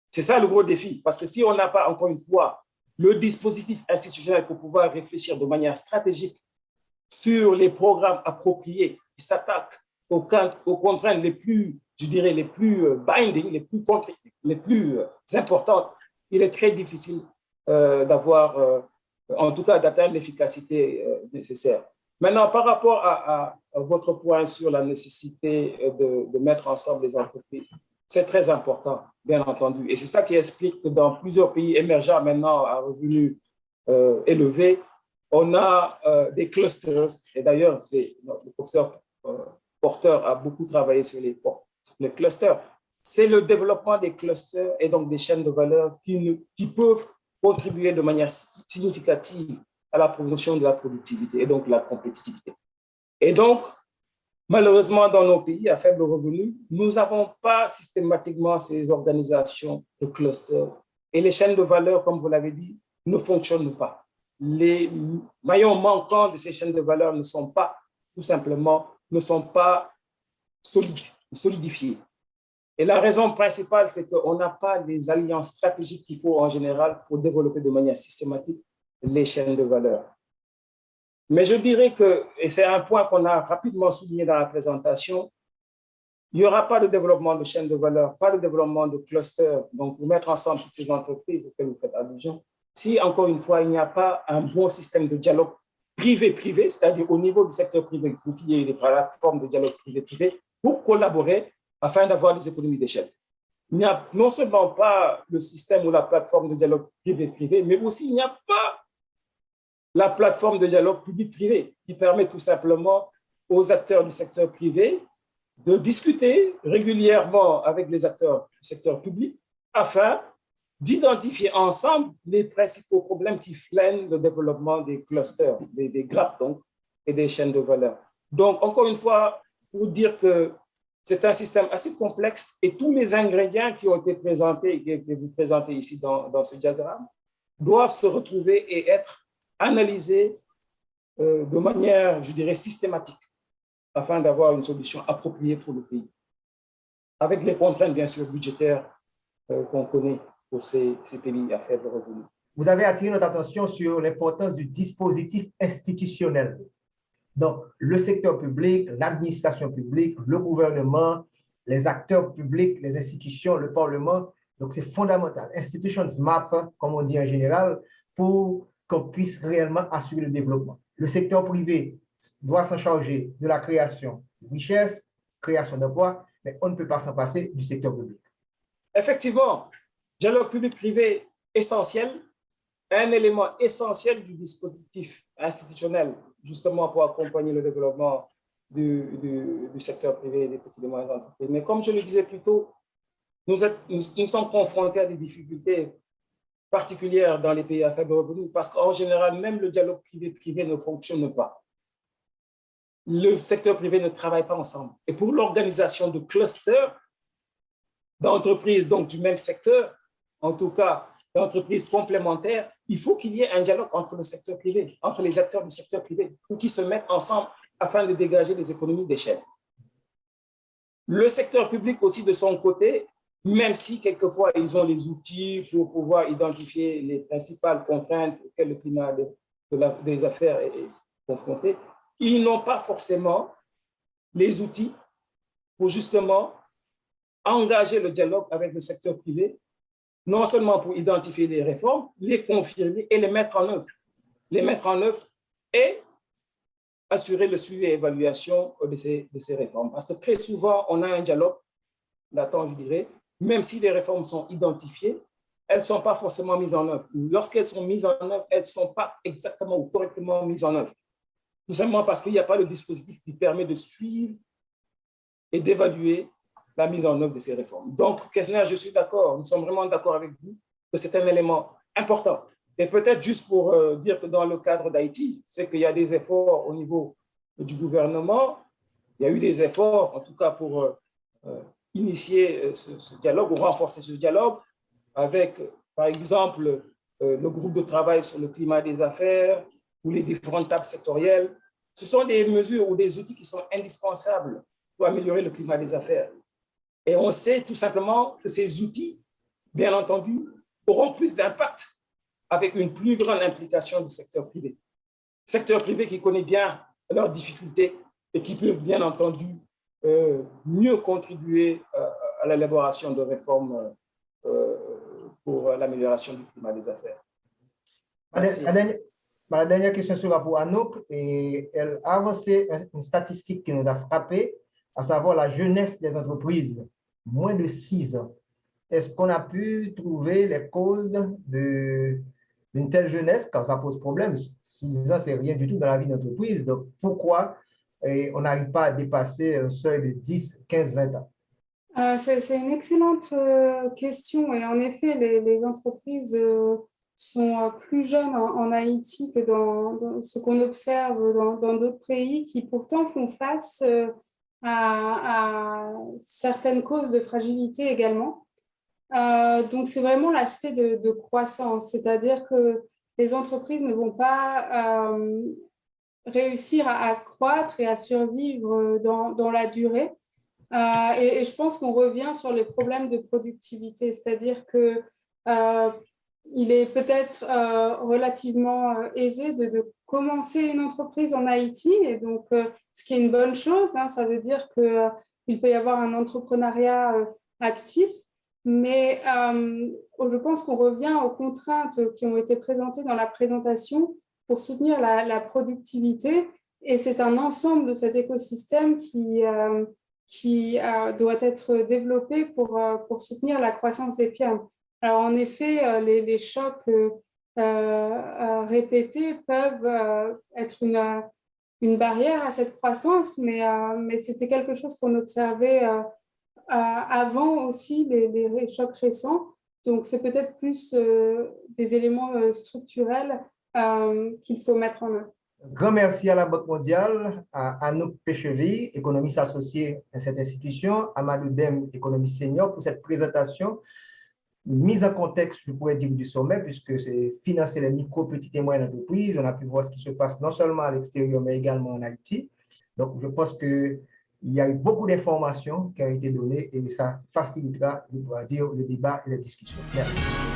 C'est ça le gros défi, parce que si on n'a pas, encore une fois, le dispositif institutionnel pour pouvoir réfléchir de manière stratégique sur les programmes appropriés qui s'attaquent aux contraintes les plus, je dirais, les plus binding, les plus importantes, il est très difficile d'avoir, en tout cas, d'atteindre l'efficacité nécessaire. Maintenant, par rapport à votre point sur la nécessité de mettre ensemble les entreprises, c'est très important, bien entendu. Et c'est ça qui explique que dans plusieurs pays émergents maintenant à revenus élevés, on a des clusters, et d'ailleurs, le professeur Porter a beaucoup travaillé sur les clusters. C'est le développement des clusters et donc des chaînes de valeur qui peuvent contribuer de manière significative à la promotion de la productivité et donc la compétitivité. Et donc, malheureusement, dans nos pays à faible revenu, nous n'avons pas systématiquement ces organisations de clusters. Et les chaînes de valeur, comme vous l'avez dit, ne fonctionnent pas. Les maillons manquants de ces chaînes de valeur ne sont pas solidifiés. Et la raison principale, c'est qu'on n'a pas les alliances stratégiques qu'il faut en général pour développer de manière systématique les chaînes de valeur. Mais je dirais que, et c'est un point qu'on a rapidement souligné dans la présentation, il n'y aura pas de développement de chaînes de valeur, pas de développement de clusters, donc pour mettre ensemble toutes ces entreprises auxquelles vous faites allusion, si, encore une fois, il n'y a pas un bon système de dialogue privé-privé, c'est-à-dire au niveau du secteur privé, vous qu'il y ait des plateformes de dialogue privé-privé pour collaborer afin d'avoir des économies d'échelle. Il n'y a non seulement pas le système ou la plateforme de dialogue privé-privé, mais aussi il n'y a pas la plateforme de dialogue public-privé qui permet tout simplement aux acteurs du secteur privé de discuter régulièrement avec les acteurs du secteur public afin d'identifier ensemble les principaux problèmes qui freinent le développement des clusters, des grappes donc, et des chaînes de valeur. Donc, encore une fois, pour dire que c'est un système assez complexe et tous les ingrédients qui ont été présentés et que vous présentez ici dans ce diagramme doivent se retrouver et être analysés de manière, je dirais, systématique afin d'avoir une solution appropriée pour le pays, avec les contraintes, bien sûr, budgétaires qu'on connaît pour ces pays à faible revenu.
Vous avez attiré notre attention sur l'importance du dispositif institutionnel. Donc, le secteur public, l'administration publique, le gouvernement, les acteurs publics, les institutions, le Parlement. Donc, c'est fondamental. Institutions matter, comme on dit en général, pour qu'on puisse réellement assurer le développement. Le secteur privé doit s'en charger de la création de richesses, création d'emplois, mais on ne peut pas s'en passer du secteur public.
Effectivement, dialogue public-privé essentiel, un élément essentiel du dispositif institutionnel, justement pour accompagner le développement du secteur privé et des petites et moyennes entreprises. Mais comme je le disais plus tôt, nous sommes confrontés à des difficultés particulières dans les pays à faible revenu parce qu'en général, même le dialogue privé-privé ne fonctionne pas. Le secteur privé ne travaille pas ensemble. Et pour l'organisation de clusters d'entreprises donc du même secteur, en tout cas d'entreprises complémentaires, il faut qu'il y ait un dialogue entre le secteur privé, entre les acteurs du secteur privé, pour qu'ils se mettent ensemble afin de dégager des économies d'échelle. Le secteur public aussi, de son côté, même si quelquefois ils ont les outils pour pouvoir identifier les principales contraintes auxquelles le climat des affaires est confronté, ils n'ont pas forcément les outils pour justement engager le dialogue avec le secteur privé, non seulement pour identifier les réformes, les confirmer et les mettre en œuvre. Les mettre en œuvre et assurer le suivi et l'évaluation de ces réformes. Parce que très souvent, on a un dialogue latent, je dirais, même si les réformes sont identifiées, elles ne sont pas forcément mises en œuvre. Lorsqu'elles sont mises en œuvre, elles ne sont pas exactement ou correctement mises en œuvre. Tout simplement parce qu'il n'y a pas de dispositif qui permet de suivre et d'évaluer la mise en œuvre de ces réformes. Donc, Kessner, je suis d'accord, nous sommes vraiment d'accord avec vous que c'est un élément important. Et peut-être juste pour dire que dans le cadre d'Haïti, c'est qu'il y a des efforts au niveau du gouvernement, il y a eu des efforts, en tout cas pour initier ce dialogue ou renforcer ce dialogue avec, par exemple, le groupe de travail sur le climat des affaires ou les différentes tables sectorielles. Ce sont des mesures ou des outils qui sont indispensables pour améliorer le climat des affaires. Et on sait tout simplement que ces outils, bien entendu, auront plus d'impact avec une plus grande implication du secteur privé. Secteur privé qui connaît bien leurs difficultés et qui peut, bien entendu, mieux contribuer à l'élaboration de réformes pour l'amélioration du climat des affaires.
Ma dernière question sera pour Anouk, et elle a avancé une statistique qui nous a frappé, à savoir la jeunesse des entreprises, moins de 6 ans. Est-ce qu'on a pu trouver les causes de une telle jeunesse, quand ça pose problème, 6 ans, c'est rien du tout dans la vie d'entreprise. Donc, pourquoi on n'arrive pas à dépasser un seuil de 10, 15, 20 ans?
C'est une excellente question. Et en effet, les entreprises sont plus jeunes en Haïti que dans ce qu'on observe dans d'autres pays qui pourtant font face à certaines causes de fragilité également. Donc, c'est vraiment l'aspect de croissance, c'est-à-dire que les entreprises ne vont pas réussir à croître et à survivre dans la durée. Et je pense qu'on revient sur les problèmes de productivité, c'est-à-dire que il est peut-être relativement aisé de commencer une entreprise en Haïti, et donc ce qui est une bonne chose, hein, ça veut dire qu'il peut y avoir un entrepreneuriat actif, mais je pense qu'on revient aux contraintes qui ont été présentées dans la présentation pour soutenir la productivité, et c'est un ensemble de cet écosystème qui doit être développé pour soutenir la croissance des firmes. Alors, en effet, les chocs répétés peuvent être une barrière à cette croissance, mais c'était quelque chose qu'on observait avant aussi les chocs récents. Donc, c'est peut-être plus des éléments structurels qu'il faut mettre en œuvre.
Grand merci à la Banque mondiale, à Anouk Pécheville, économiste associé à cette institution, à Amadou Dem, économiste senior, pour cette présentation mise en contexte, je pourrais dire, du sommet, puisque c'est financer les micro, petites et moyennes entreprises. On a pu voir ce qui se passe non seulement à l'extérieur, mais également en Haïti. Donc, je pense qu'il y a eu beaucoup d'informations qui ont été données et ça facilitera, je pourrais dire, le débat et la discussion. Merci.